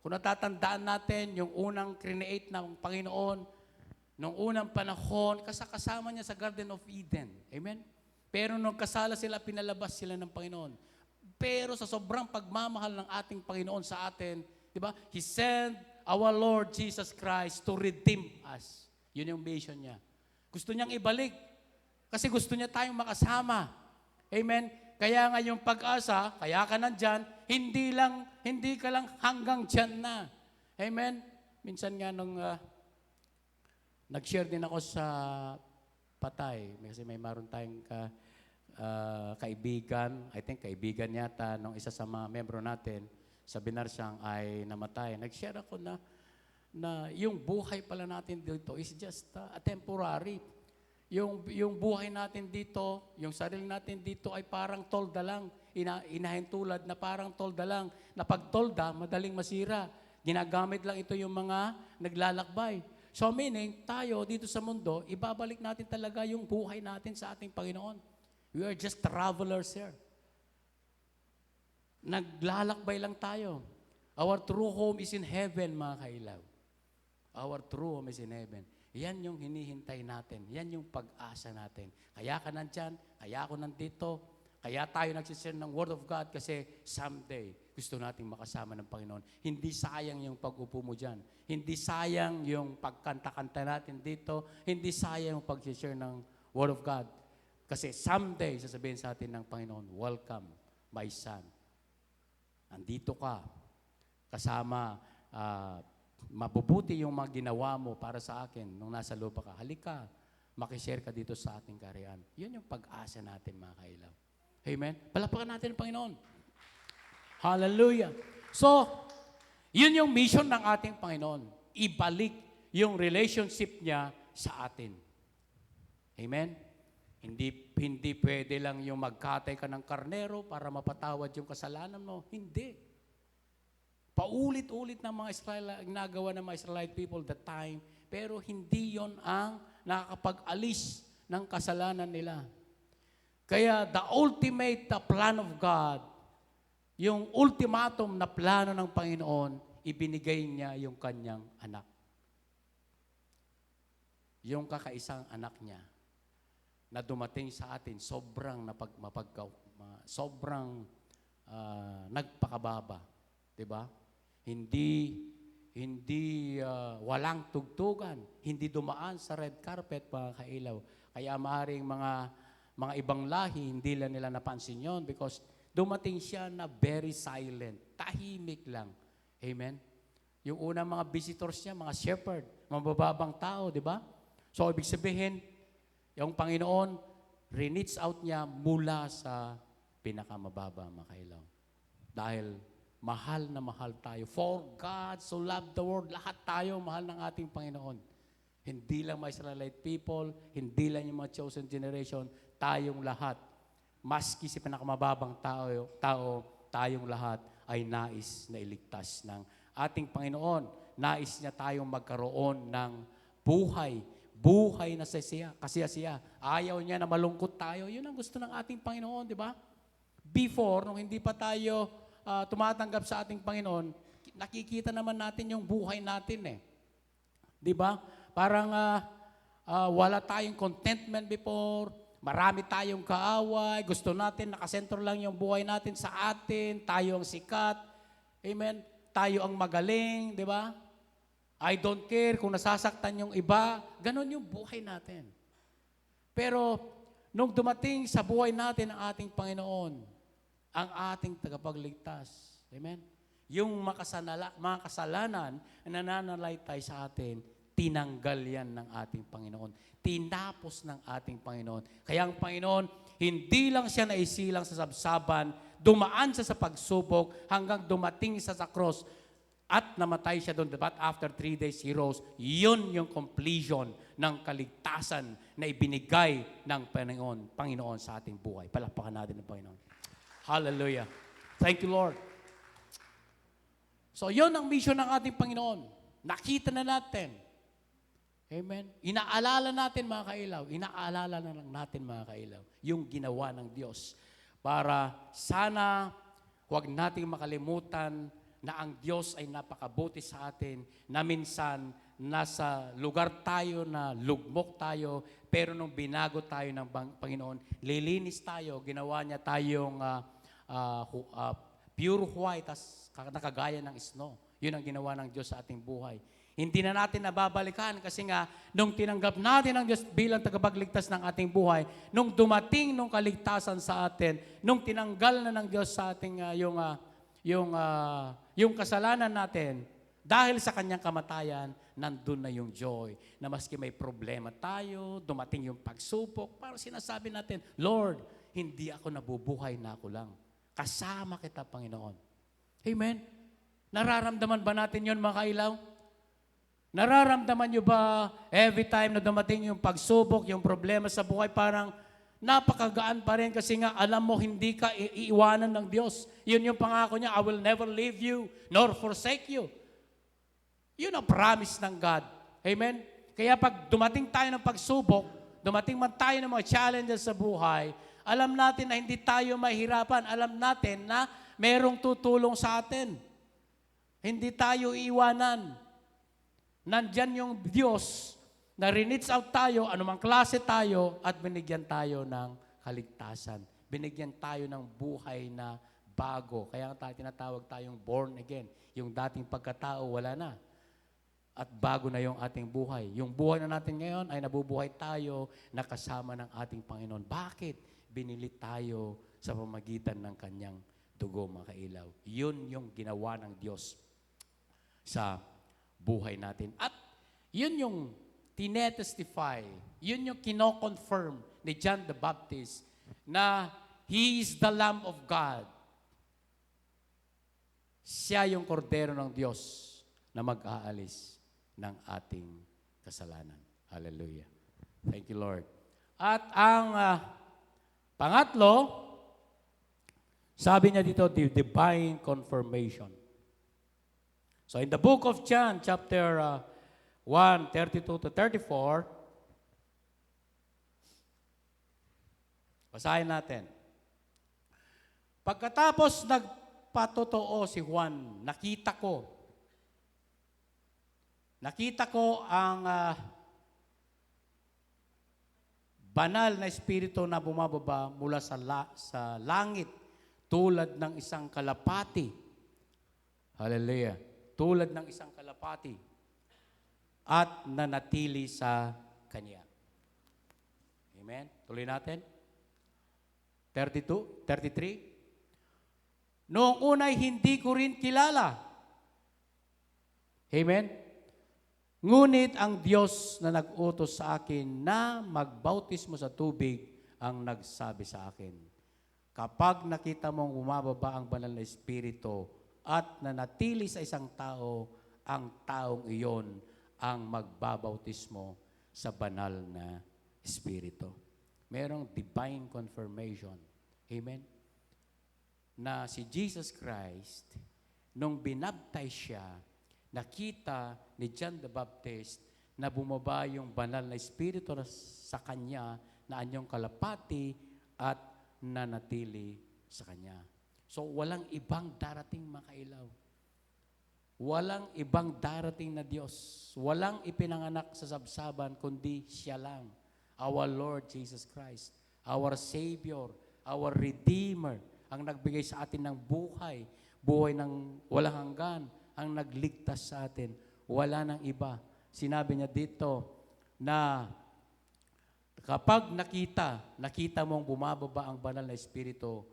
Kung natatandaan natin, yung unang create ng Panginoon, nung unang panahon, kasama niya sa Garden of Eden. Amen? Pero nung kasala sila, pinalabas sila ng Panginoon. Pero sa sobrang pagmamahal ng ating Panginoon sa atin, di ba? He sent our Lord Jesus Christ to redeem us. Yun yung mission niya. Gusto niyang ibalik. Kasi gusto niya tayong makasama. Amen? Kaya nga yung pag-asa, kaya ka nandyan, hindi ka lang hanggang dyan na. Amen? Minsan nga nung nag-share din ako sa Patay, kasi may maroon tayong kaibigan, I think kaibigan yata, nung isa sa mga membro natin, sa Binarsang ay namatay. Nag-share ako na yung buhay pala natin dito is just a temporary. Yung buhay natin dito, yung sarili natin dito ay parang tolda lang. Inahintulad na parang tolda lang. Na pag tolda, madaling masira. Ginagamit lang ito yung mga naglalakbay. So meaning, tayo dito sa mundo, ibabalik natin talaga yung buhay natin sa ating Panginoon. We are just travelers here. Naglalakbay lang tayo. Our true home is in heaven, mga kailaw. Our true home is in heaven. Yan yung hinihintay natin. Yan yung pag-asa natin. Kaya ka nandyan, kaya ako nandito, kaya tayo nagsishare ng Word of God kasi someday gusto nating makasama ng Panginoon. Hindi sayang yung pag-upo mo dyan. Hindi sayang yung pagkanta-kanta natin dito. Hindi sayang yung pag-share ng Word of God. Kasi someday, sasabihin sa atin ng Panginoon, welcome, my son. Andito ka, kasama, mabubuti yung mga ginawa mo para sa akin nung nasa lupa ka. Halika, makishare ka dito sa ating kaharian. Yun yung pag-asa natin, mga kailaw. Amen? Palapakan natin ang Panginoon. Hallelujah. So, yun yung mission ng ating Panginoon. Ibalik yung relationship niya sa atin. Amen? Hindi pwede lang yung magkatay ka ng karnero para mapatawad yung kasalanan mo. Hindi. Paulit-ulit ng mga ginagawa ng mga Israelite people that time, pero hindi yon ang nakakapag-alis ng kasalanan nila. Kaya the ultimate plan of God, yung ultimatum na plano ng Panginoon, ibinigay niya yung kanyang anak. Yung kakaisang anak niya na dumating sa atin, sobrang nagpakababa. Diba? Hindi walang tugtugan, hindi dumaan sa red carpet, mga kailaw. Kaya maaaring mga ibang lahi, hindi lang nila napansin yon because dumating siya na very silent, tahimik lang. Amen? Yung unang mga visitors niya, mga shepherd, mabababang tao, di ba? So, ibig sabihin, yung Panginoon, reach out niya mula sa pinakamababa, mga kailaw. Dahil mahal na mahal tayo. For God so loved the world, lahat tayo mahal ng ating Panginoon. Hindi lang mga Israelite people, hindi lang yung mga chosen generation, tayong lahat. Maski si pinakamababang tao, tayong lahat ay nais na iligtas ng ating Panginoon. Nais niya tayong magkaroon ng buhay na kasiyasiya. Ayaw niya na malungkot tayo. Yun ang gusto ng ating Panginoon, di ba? Before, nung hindi pa tayo tumatanggap sa ating Panginoon, nakikita naman natin yung buhay natin eh. Di ba? Parang wala tayong contentment before, marami tayong kaaway, gusto natin, nakasentro lang yung buhay natin sa atin, tayo ang sikat, amen, tayo ang magaling, di ba? I don't care kung nasasaktan yung iba, ganon yung buhay natin. Pero, nung dumating sa buhay natin ang ating Panginoon, ang ating tagapagligtas, amen, yung mga kasalanan na nananalaytay sa atin, tinanggal yan ng ating Panginoon. Tinapos ng ating Panginoon. Kaya ang Panginoon, hindi lang siya naisilang sa sabsaban, dumaan siya sa pagsubok hanggang dumating siya sa cross at namatay siya doon. But after 3 days, He rose. Yun yung completion ng kaligtasan na ibinigay ng Panginoon sa ating buhay. Palakpakan natin ng Panginoon. Hallelujah. Thank you, Lord. So, yun ang mission ng ating Panginoon. Nakita na natin. Amen. Inaalala natin, mga kailaw. Inaalala na lang natin, mga kailaw, yung ginawa ng Diyos. Para sana huwag nating makalimutan na ang Diyos ay napakabuti sa atin, na minsan nasa lugar tayo na lugmok tayo, pero nung binago tayo ng Panginoon, lilinis tayo, ginawa niya tayong pure white, as nakagaya ng snow. Yun ang ginawa ng Diyos sa ating buhay. Hindi na natin nababalikan kasi nga, nung tinanggap natin ang Diyos bilang tagapagligtas ng ating buhay, nung dumating nung kaligtasan sa atin, nung tinanggal na ng Diyos sa ating yung kasalanan natin, dahil sa kanyang kamatayan, nandun na yung joy. Na maski may problema tayo, dumating yung pagsupok, parang sinasabi natin, Lord, hindi ako nabubuhay na ako lang. Kasama kita, Panginoon. Amen? Nararamdaman ba natin yon, mga kailaw? Nararamdaman nyo ba every time na dumating yung pagsubok, yung problema sa buhay, parang napakagaan pa rin kasi nga alam mo hindi ka iiwanan ng Diyos. Yun yung pangako niya, I will never leave you nor forsake you. Yun ang promise ng God. Amen? Kaya pag dumating tayo ng pagsubok, dumating man tayo ng mga challenges sa buhay, alam natin na hindi tayo mahirapan. Alam natin na merong tutulong sa atin. Hindi tayo iiwanan. Nandyan yung Diyos na rinits out tayo, anumang klase tayo, at binigyan tayo ng kaligtasan. Binigyan tayo ng buhay na bago. Kaya tayo tinatawag tayong born again. Yung dating pagkatao, wala na. At bago na yung ating buhay. Yung buhay na natin ngayon ay nabubuhay tayo na kasama ng ating Panginoon. Bakit? Binili tayo sa pamagitan ng kanyang dugo, mga kailaw. Yun yung ginawa ng Diyos sa buhay natin. At yun yung tinetestify, yun yung kino-confirm ni John the Baptist na He is the Lamb of God. Siya yung kordero ng Diyos na mag-aalis ng ating kasalanan. Hallelujah. Thank you, Lord. At ang pangatlo, sabi niya dito, the divine confirmation. So in the book of John, chapter 1, 32 to 34, basahin natin. Pagkatapos nagpatotoo si Juan, nakita ko ang banal na espiritu na bumababa mula sa langit tulad ng isang kalapati. Hallelujah. Tulad ng isang kalapati at nanatili sa Kanya. Amen? Tuloy natin. 32, 33. Noong unay hindi ko rin kilala. Amen? Ngunit ang Diyos na nag-utos sa akin na magbautismo sa tubig ang nagsabi sa akin, kapag nakita mong bumababa ang banal na espiritu at nanatili sa isang tao, ang taong iyon ang magbabautismo sa banal na espiritu. Merong divine confirmation. Amen? Na si Jesus Christ, nung binabtize siya, nakita ni John the Baptist na bumaba yung banal na espiritu sa kanya na anyong kalapati at nanatili sa kanya. So, walang ibang darating, mga kailaw. Walang ibang darating na Diyos. Walang ipinanganak sa sabsaban, kundi siya lang. Our Lord Jesus Christ, our Savior, our Redeemer, ang nagbigay sa atin ng buhay, buhay ng walang hanggan, ang nagligtas sa atin. Wala nang iba. Sinabi niya dito na kapag nakita mong bumababa ang banal na espiritu,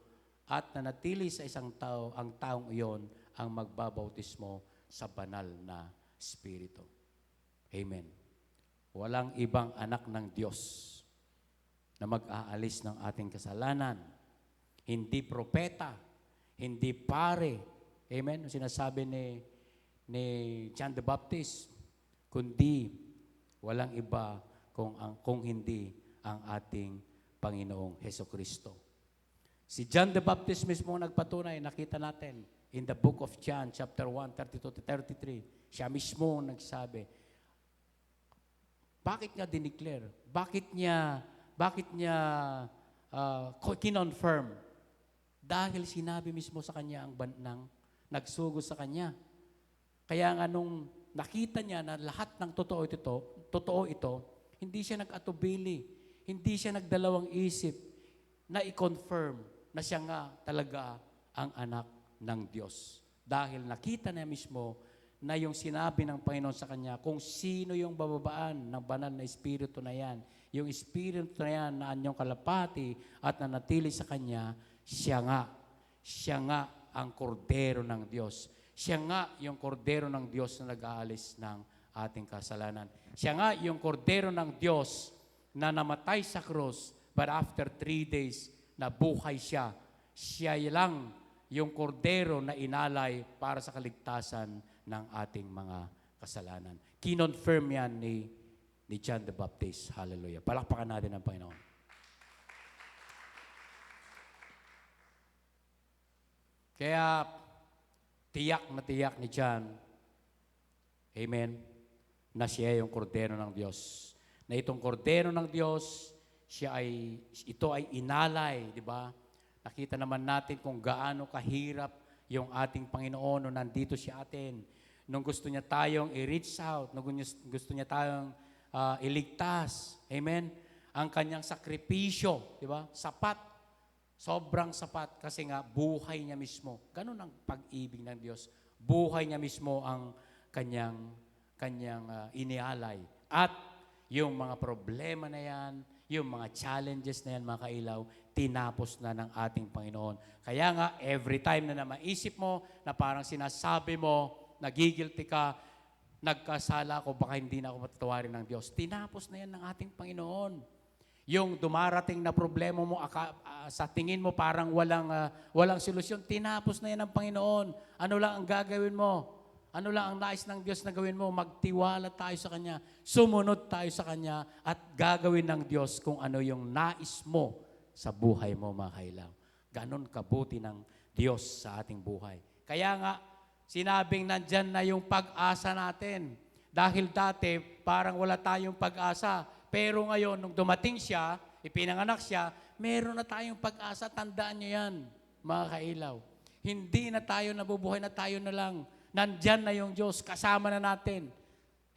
at nanatili sa isang tao, ang taong iyon ang magbabautismo sa banal na Espiritu. Amen. Walang ibang anak ng Diyos na mag-aalis ng ating kasalanan. Hindi propeta, hindi pare. Amen? Ang sinasabi ni John the Baptist, kundi walang iba kung hindi ang ating Panginoong Hesukristo. Si John the Baptist mismo nagpatunay, nakita natin in the book of John, chapter 1, 32-33. Siya mismo nagsabi, bakit niya dineclare? Bakit niya kinonfirm? Dahil sinabi mismo sa kanya ang bandang nagsugod sa kanya. Kaya nga nung nakita niya na lahat ng totoo ito, hindi siya nag-atubili, hindi siya nagdalawang isip na i-confirm na siya nga talaga ang anak ng Diyos. Dahil nakita niya mismo na yung sinabi ng Panginoon sa kanya, kung sino yung bababaan ng banal na Espiritu na yan, yung Espiritu na yan na anyong kalapati at nanatili sa kanya, siya nga ang kordero ng Diyos. Siya nga yung kordero ng Diyos na nag-aalis ng ating kasalanan. Siya nga yung kordero ng Diyos na namatay sa krus, but after 3 days, nabuhay siya. Siya lang yung kordero na inalay para sa kaligtasan ng ating mga kasalanan. Kinonfirm yan ni John the Baptist. Hallelujah. Palakpakan natin ang Panginoon. Kaya, tiyak ni John, amen, na siya yung kordero ng Diyos. Na itong kordero ng Diyos, ito ay inalay, di ba? Nakita naman natin kung gaano kahirap yung ating Panginoon nung nandito siya atin. Nung gusto niya tayong i-reach out, nung gusto niya tayong iligtas, amen? Ang kanyang sakripisyo, di ba? Sapat. Sobrang sapat kasi nga buhay niya mismo. Ganun ang pag-ibig ng Diyos. Buhay niya mismo ang kanyang inialay. At yung mga problema na yan, yung mga challenges na yan, mga kailaw, tinapos na ng ating Panginoon. Kaya nga, every time na maisip mo, na parang sinasabi mo, nagigilty ka, nagkasala ako, baka hindi na ako matatawarin ng Diyos. Tinapos na yan ng ating Panginoon. Yung dumarating na problema mo, sa tingin mo parang walang solusyon, tinapos na yan ng Panginoon. Ano lang ang gagawin mo? Ano lang ang nais ng Diyos na gawin mo? Magtiwala tayo sa Kanya, sumunod tayo sa Kanya, at gagawin ng Diyos kung ano yung nais mo sa buhay mo, mga kailaw. Ganon kabuti ng Diyos sa ating buhay. Kaya nga, sinabing nandyan na yung pag-asa natin. Dahil dati, parang wala tayong pag-asa. Pero ngayon, nung dumating siya, ipinanganak siya, meron na tayong pag-asa. Tandaan niyo yan, mga kailaw. Hindi na tayo nabubuhay na tayo na lang. Nandyan na yung Diyos, kasama na natin.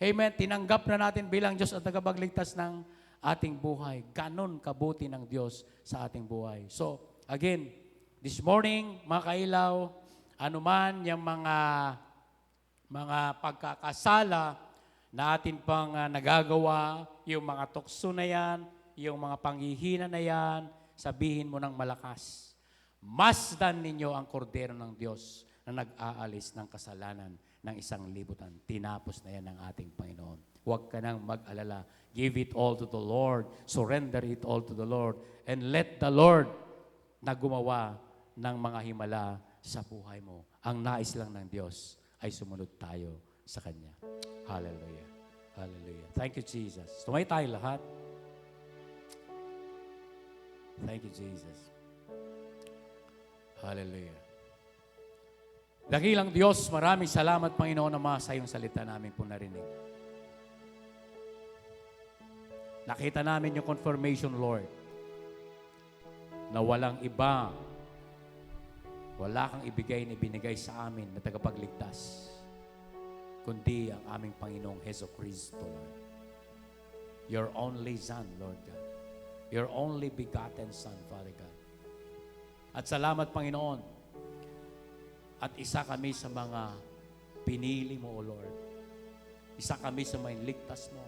Amen. Tinanggap na natin bilang Diyos at tagapagligtas ng ating buhay. Ganon kabuti ng Diyos sa ating buhay. So, again, this morning, mga kailaw, anuman yung mga pagkakasala na atin pang nagagawa, yung mga tukso na yan, yung mga panghihina na yan, sabihin mo ng malakas. Masdan ninyo ang kordero ng Diyos na nag-aalis ng kasalanan ng 1,000. Tinapos na yan ng ating Panginoon. Huwag ka nang mag-alala. Give it all to the Lord. Surrender it all to the Lord. And let the Lord na gumawa ng mga himala sa buhay mo. Ang nais lang ng Diyos ay sumunod tayo sa Kanya. Hallelujah. Hallelujah. Thank you, Jesus. Tumay tayo lahat. Thank you, Jesus. Hallelujah. Dakilang Diyos, maraming salamat, Panginoon, Ama, sa iyong salita namin po narinig. Nakita namin yung confirmation, Lord, na walang iba, wala kang ibigay na ibinigay sa amin na tagapagligtas, kundi ang aming Panginoong Hesukristo, Lord. Your only Son, Lord God. Your only begotten Son, Father God. At salamat, Panginoon, at isa kami sa mga pinili mo, O Lord. Isa kami sa mga ligtas mo.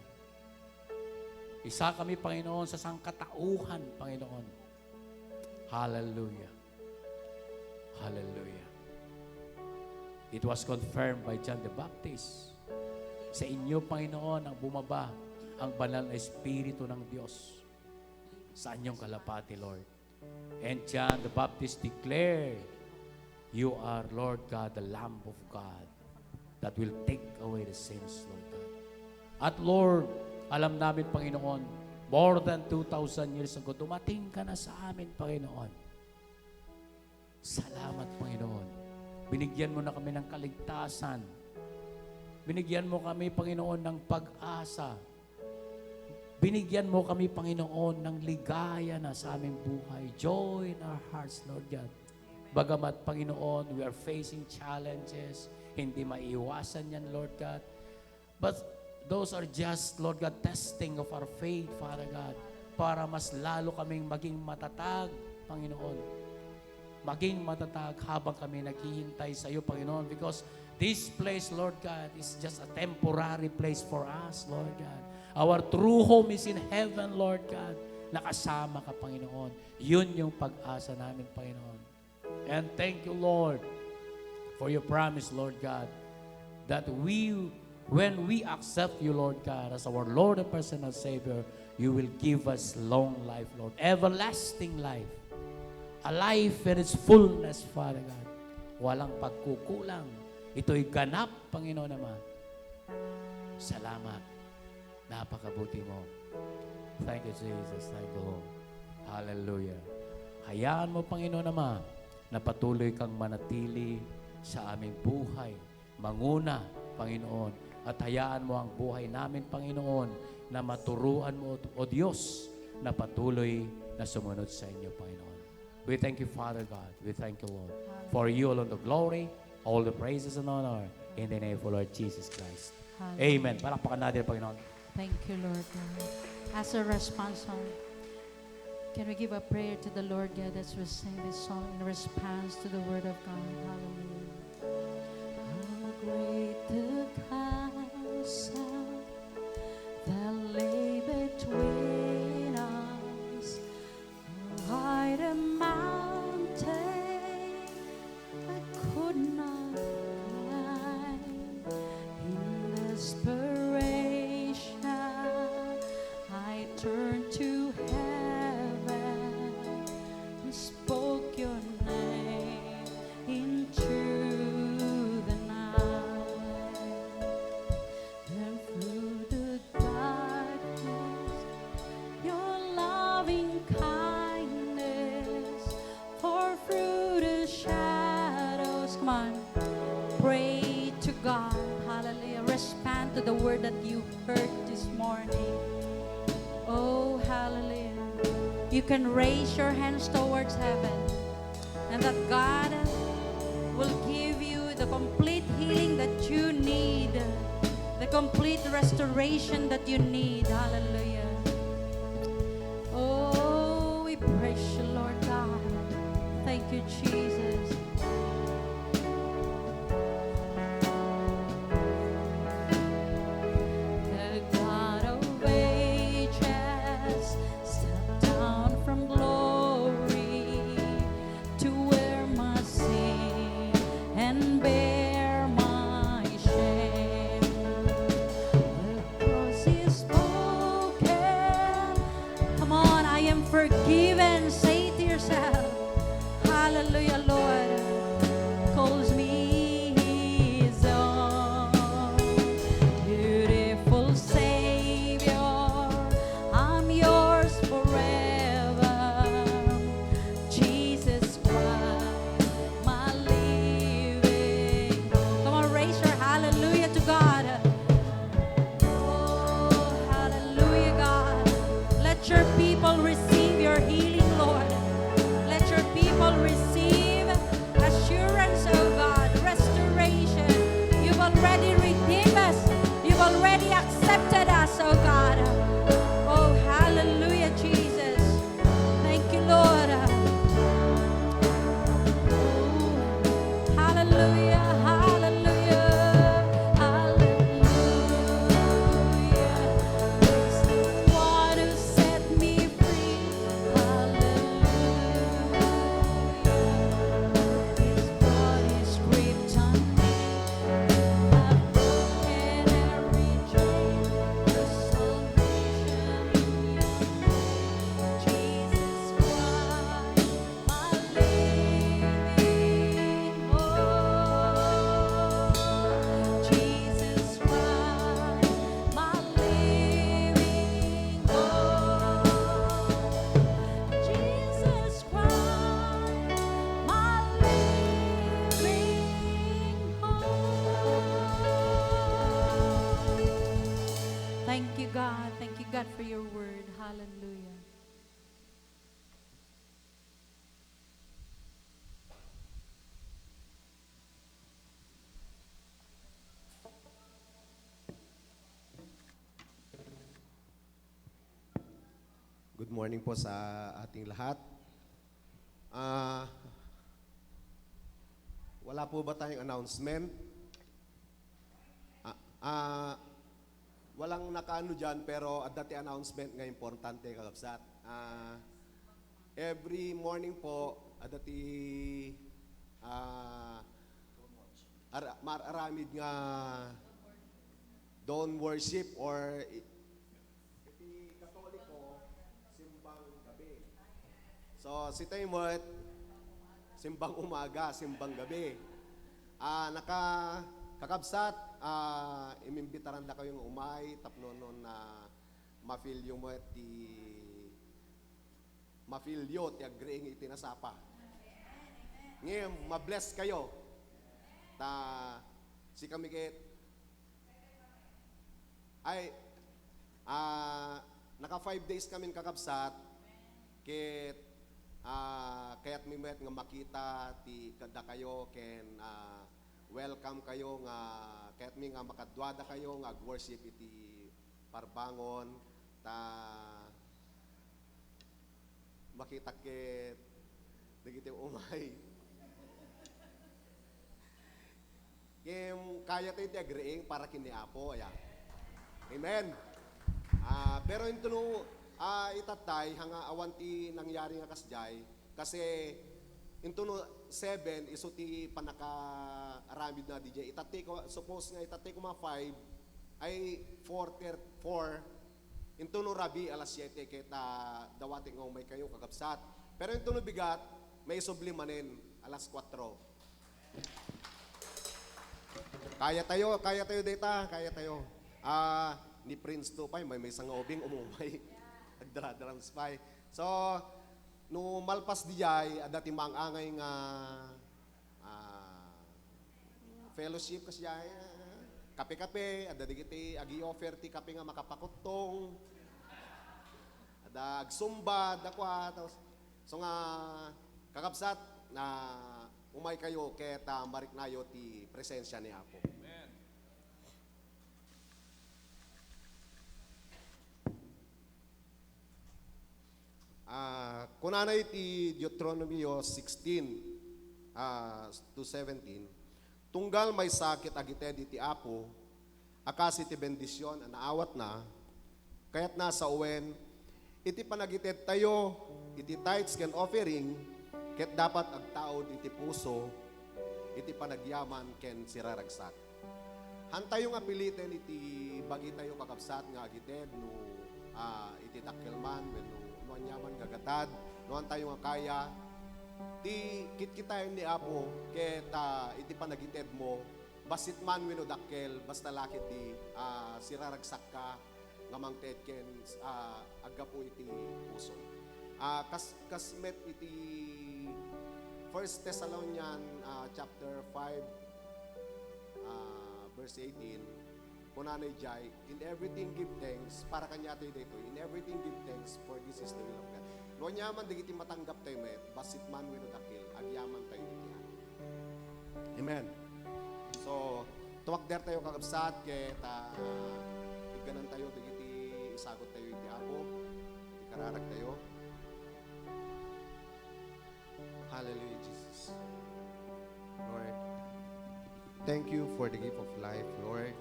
Isa kami, Panginoon, sa sangkatauhan, Panginoon. Hallelujah. Hallelujah. It was confirmed by John the Baptist. Sa inyo, Panginoon, ang bumaba ang banal na Espiritu ng Diyos sa inyong kalapati, Lord. And John the Baptist declared, you are, Lord God, the Lamb of God that will take away the sins, Lord God. At Lord, alam namin, Panginoon, more than 2,000 years ago, dumating ka na sa amin, Panginoon. Salamat, Panginoon. Binigyan mo na kami ng kaligtasan. Binigyan mo kami, Panginoon, ng pag-asa. Binigyan mo kami, Panginoon, ng ligaya na sa aming buhay. Joy in our hearts, Lord God. Bagamat, Panginoon, we are facing challenges, hindi maiiwasan yan, Lord God. But those are just, Lord God, testing of our faith, Father God, para mas lalo kaming maging matatag, Panginoon. Maging matatag habang kami naghihintay sa iyo, Panginoon, because this place, Lord God, is just a temporary place for us, Lord God. Our true home is in heaven, Lord God. Nakasama ka, Panginoon. Yun yung pag-asa namin, Panginoon. And thank you, Lord, for your promise, Lord God, that when we accept you, Lord God, as our Lord and personal Savior, you will give us long life, Lord. Everlasting life. A life in its fullness, Father God. Walang pagkukulang. Ito'y ganap, Panginoon naman. Salamat. Napakabuti mo. Thank you, Jesus. Thank you, Lord. Hallelujah. Hayaan mo, Panginoon naman, na patuloy kang manatili sa aming buhay. Manguna, Panginoon. At hayaan mo ang buhay namin, Panginoon, na maturuan mo, O Diyos, na patuloy na sumunod sa inyo, Panginoon. We thank you, Father God. We thank you, Lord. For you alone the glory, all the praises and honor, in the name of Lord Jesus Christ. Amen. Palakpakan natin, Panginoon. Thank you, Lord God. As a response song, can we give a prayer to the Lord God as we sing this song in response to the Word of God? Hallelujah. How great the chasm that lay between us, how high the mountain I could not climb. In desperation, I turned to heaven and spoke your name into the night. Then through the darkness, your loving kindness, for through the shadows, come on, pray to God, hallelujah, respond to the word that you heard this morning. Oh, hallelujah. You can raise your hands towards heaven, and that God will give you the complete healing that you need, the complete restoration that you need. Hallelujah. Oh, we praise you, Lord God. Thank you, Jesus. The God of ages stepped down from glory to wear my sin and bear my shame. The cross is spoken. Come on, I am forgiven. Say it to yourself. Hallelujah, Lord. Hallelujah. Good morning po sa ating lahat. Ah, wala po ba tayong announcement? Ah, ah, walang nakaano dyan, pero at dati announcement nga importante kakabsat. Every morning po, at dati mararamid nga dawn worship or iti Katoliko simbang gabi. So si Taymot simbang umaga, simbang gabi. Kakabsat, imimbitaran na kayong umay, tapno nun na mafilyo mo mafilyo, ti agreeing itinasapa. Ngayon, mabless kayo. Si kami naka 5 days kami kakabsat, kaya't may nga makita ti kada kayo ken welcome kayo nga kaya't may nga makadwada kayo nga worship iti parbangon makita ket dagiti umay kaya tayo ti agreeing para kini Apo aya. Amen. Pero ito itatay hanga awanti nangyari nga kasjay kasi ito 7 iso ti panaka-aramid na DJ itatay ko suppose nga itatay ko mga 5 ay 4 ito rabi alas 7 kita dawati nga umay kayo kagabsat pero ito bigat may sublimanin alas 4 kaya tayo data kaya tayo ni Prince 2 may isang obing umumay nagdara-drums pa. So, no malpas dijay, adati mangangay nga fellowship kasi kape-kape, ada digiti agi offer ti kape nga makapakutong. Ada agsumba, dakwa, so nga kakabsat na umay kayo keta mariknayo ti presensya ni Apo. Kunanay ti Deuteronomy 16 to 17 tunggal may sakit agite di ti Apo akasi ti bendisyon anaawat na kayat nasa uwen iti panagited tayo iti tithes ken offering ket dapat agtaod iti puso iti panagyaman ken siraragsak hantayo nga piliten iti bagi tayo kakabsat nga agited no iti takkelman wenno anyaman gagatad, noan tayo nga kaya, ti kitkitayan ni Apo, keta iti panagited mo, basit man wino dakkel, basta lakit ti siraragsak ka, ngamang tetken, agapo iti puso. Kasmet iti 1 Thessalonian chapter 5, verse 18, kunanay jay, in everything give thanks, para kanya tayo dito, in everything give thanks, for this is the will of God. No nyaman, digiti matanggap tayo met, basit man wino dakil, agyaman tayo dito. Amen. So, tuwag der tayo kakabsat, kaya iganan tayo, digiti isagot tayo iti Apo, iti kararag tayo. Hallelujah, Jesus. Lord, thank you for the gift of life, Lord.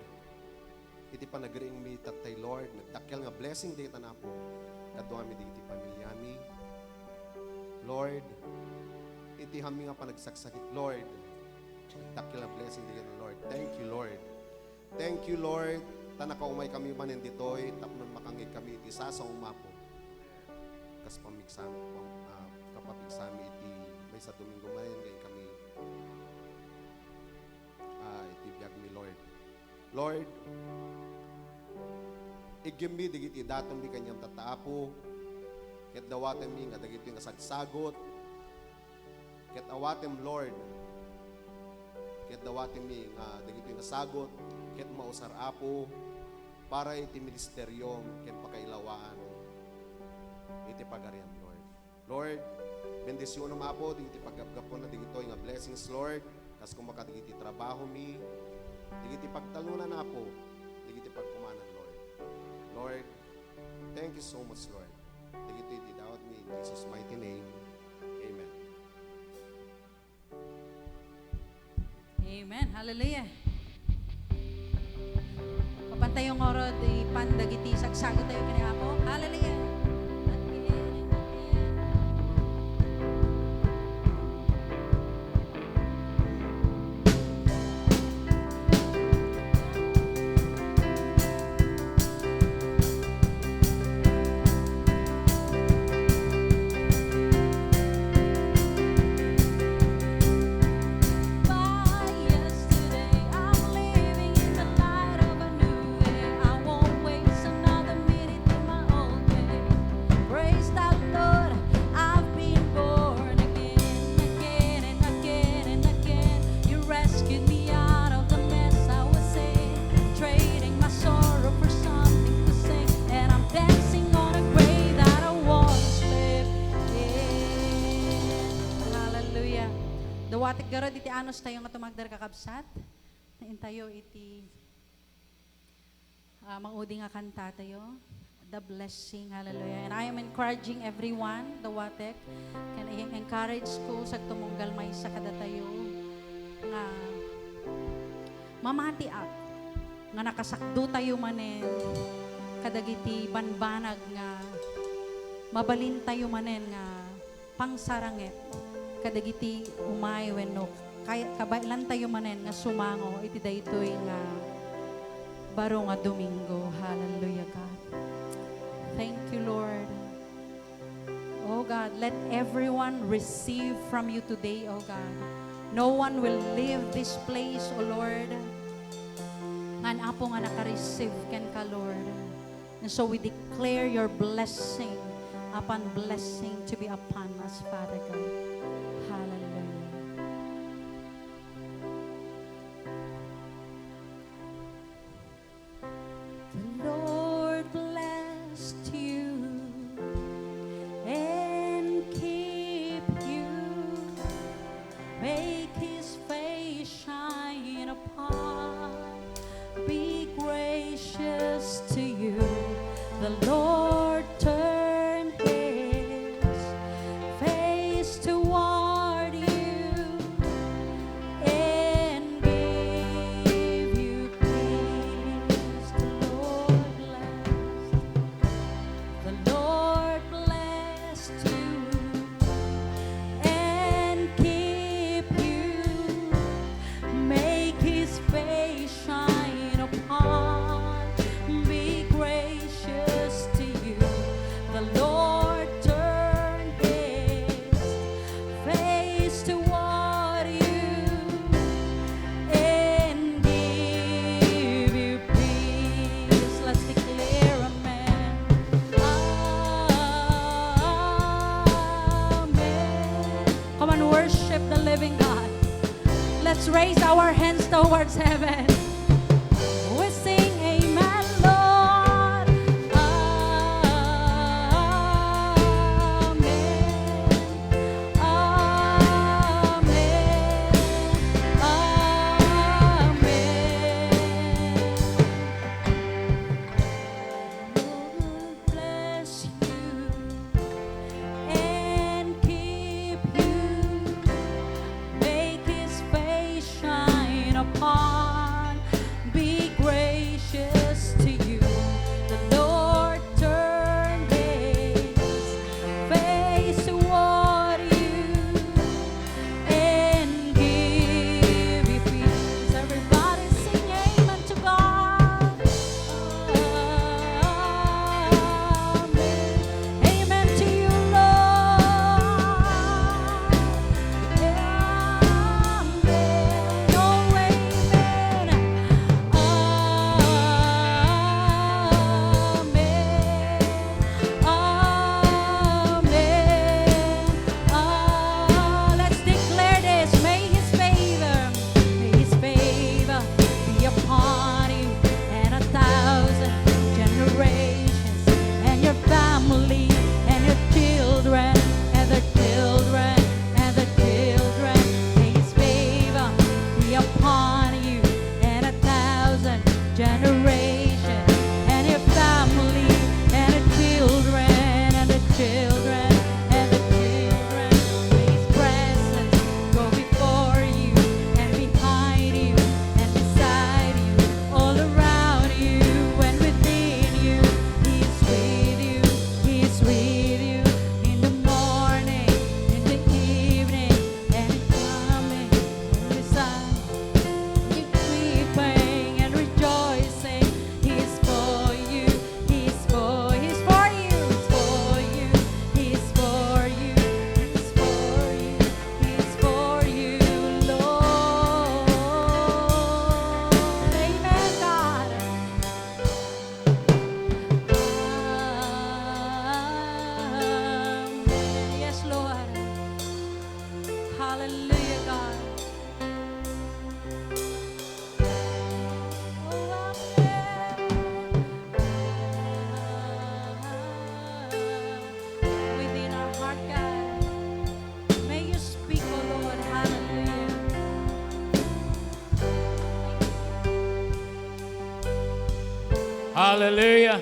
Iti panagring mi tatay Lord, nagdakkel nga blessing data na po. Kadwa mi iti pamilya mi. Lord, iti hami nga panagsaksakit Lord. Nagdakkel nga blessing data na Lord. Thank you Lord. Thank you Lord. Tanakaumay kami manin ditoy, tapnon makangig kami iti sa umapo. Kas pamigsami, kapapigsami iti may sa Domingo manin, ngayon kami iti biyag mi Lord. Lord, igimi digiti daton mi kanyang tataapo, ket dawaten mi nga dagiti nga sagsagot, ket awatem Lord, ket dawaten mi nga dagiti nga sagot, ket mausar apo, para iti ministeryom ken pakailawaan iti pagarian, Lord. Lord, bendisyon mo apo, di iti paggapgapon na digito nga blessings, Lord. Kas kung makadigiti trabaho mi, digiti pagtalunan na po, digiti pagkumanan, Lord. Lord, thank you so much, Lord. Digiti iti dawat mi in Jesus' mighty name. Amen. Amen. Hallelujah. Kapantay yung orod, ipandagiti, sagsagot tayo kinapo. Hallelujah. Yesterday, I'm living in the light of a new day. I won't waste another minute in my old way. Praise the Lord, I've been born again and again and again. You rescued me out of the mess I was in, trading my sorrow for something to sing. And I'm dancing on a grave that I once lived in. Hallelujah. Dawatik garod iti anos tayo nga tumagdar kakabsat. Nain tayo iti maudi nga kanta tayo. The blessing. Hallelujah. And I am encouraging everyone, dawatik, can encourage ko sa tumunggal may sa kada tayo nga mamati ak nga nakasakdo tayo manen kadagiti banbanag nga mabalin tayo manen nga pangsarangit kadagiti umay wenno kay kabailan tayo manen nga sumango iti daytoy nga baro nga Domingo. Hallelujah, God. Thank you, Lord. Oh God, let everyone receive from you today, oh God. No one will leave this place, oh Lord. Ngan apo nga naka-receive ken ka, Lord. And so we declare your blessing upon blessing to be upon us, Father God. Hallelujah. The Lord blessed you and keep you, make His face shine upon, be gracious to you. The Lord turn His face toward you and give you peace. The Lord blessed you and keep you, make His face shine upon, be gracious to you. The Lord turn His face toward you and give you peace. Let's declare amen. Amen. Come on, worship the living God. Let's raise our hands towards heaven. We sing amen, Lord. Amen. Amen. Amen. Lord bless you and keep you, make His face shine upon, generation, and your family, and the children, and the children, and the children. May His presence go before you, and behind you, and beside you, all around you, and within you. He's with you, He's with you, in the morning, in the evening, and coming, in the sun. You weeping and rejoicing. He's for you. He's for you. He's for you. He's for you. He's for you. He's for you, Lord. Amen, God. Yes, Lord. Hallelujah, God. Within our heart, God, may you speak, oh Lord, hallelujah. Hallelujah.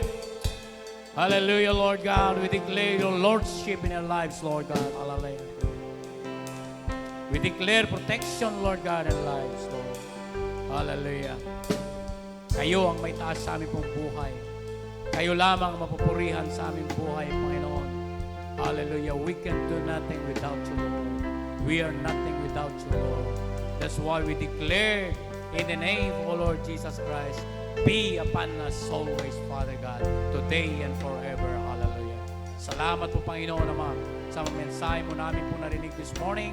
Hallelujah, Lord God. We declare your lordship in our lives, Lord God. Hallelujah. We declare protection, Lord God, in our lives, Lord. Hallelujah. Kayo ang may taas sa aming pong buhay. Kayo lamang ang mapupurihan sa aming buhay, Panginoon. Hallelujah. We can do nothing without you, Lord. We are nothing without you, Lord. That's why we declare in the name of our Lord Jesus Christ, be upon us always, Father God, today and forever. Hallelujah. Salamat po, Panginoon naman, sa mga mensahe mo namin po narinig this morning.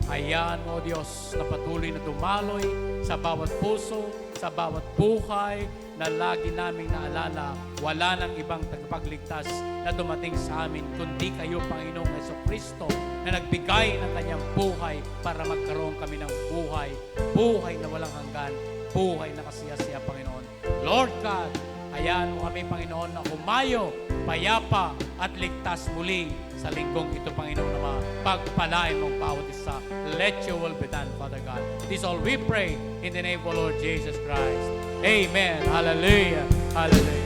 Hayaan mo, Diyos, na patuloy na dumaloy sa bawat puso, sa bawat buhay, na lagi naming naalala, wala nang ibang tagapagligtas na dumating sa amin, kundi kayo, Panginoong Jesucristo, na nagbigay ng kanyang buhay para magkaroon kami ng buhay, buhay na walang hanggan, buhay na kasiyasiya, Panginoon. Lord God, hayaan mo kami, Panginoon, na umayo, payapa, at ligtas muli sa linggong ito, Panginoon, na pagpalain mong bawat isa. Let your will be done, Father God. This all we pray in the name of our Lord Jesus Christ. Amen. Hallelujah. Hallelujah.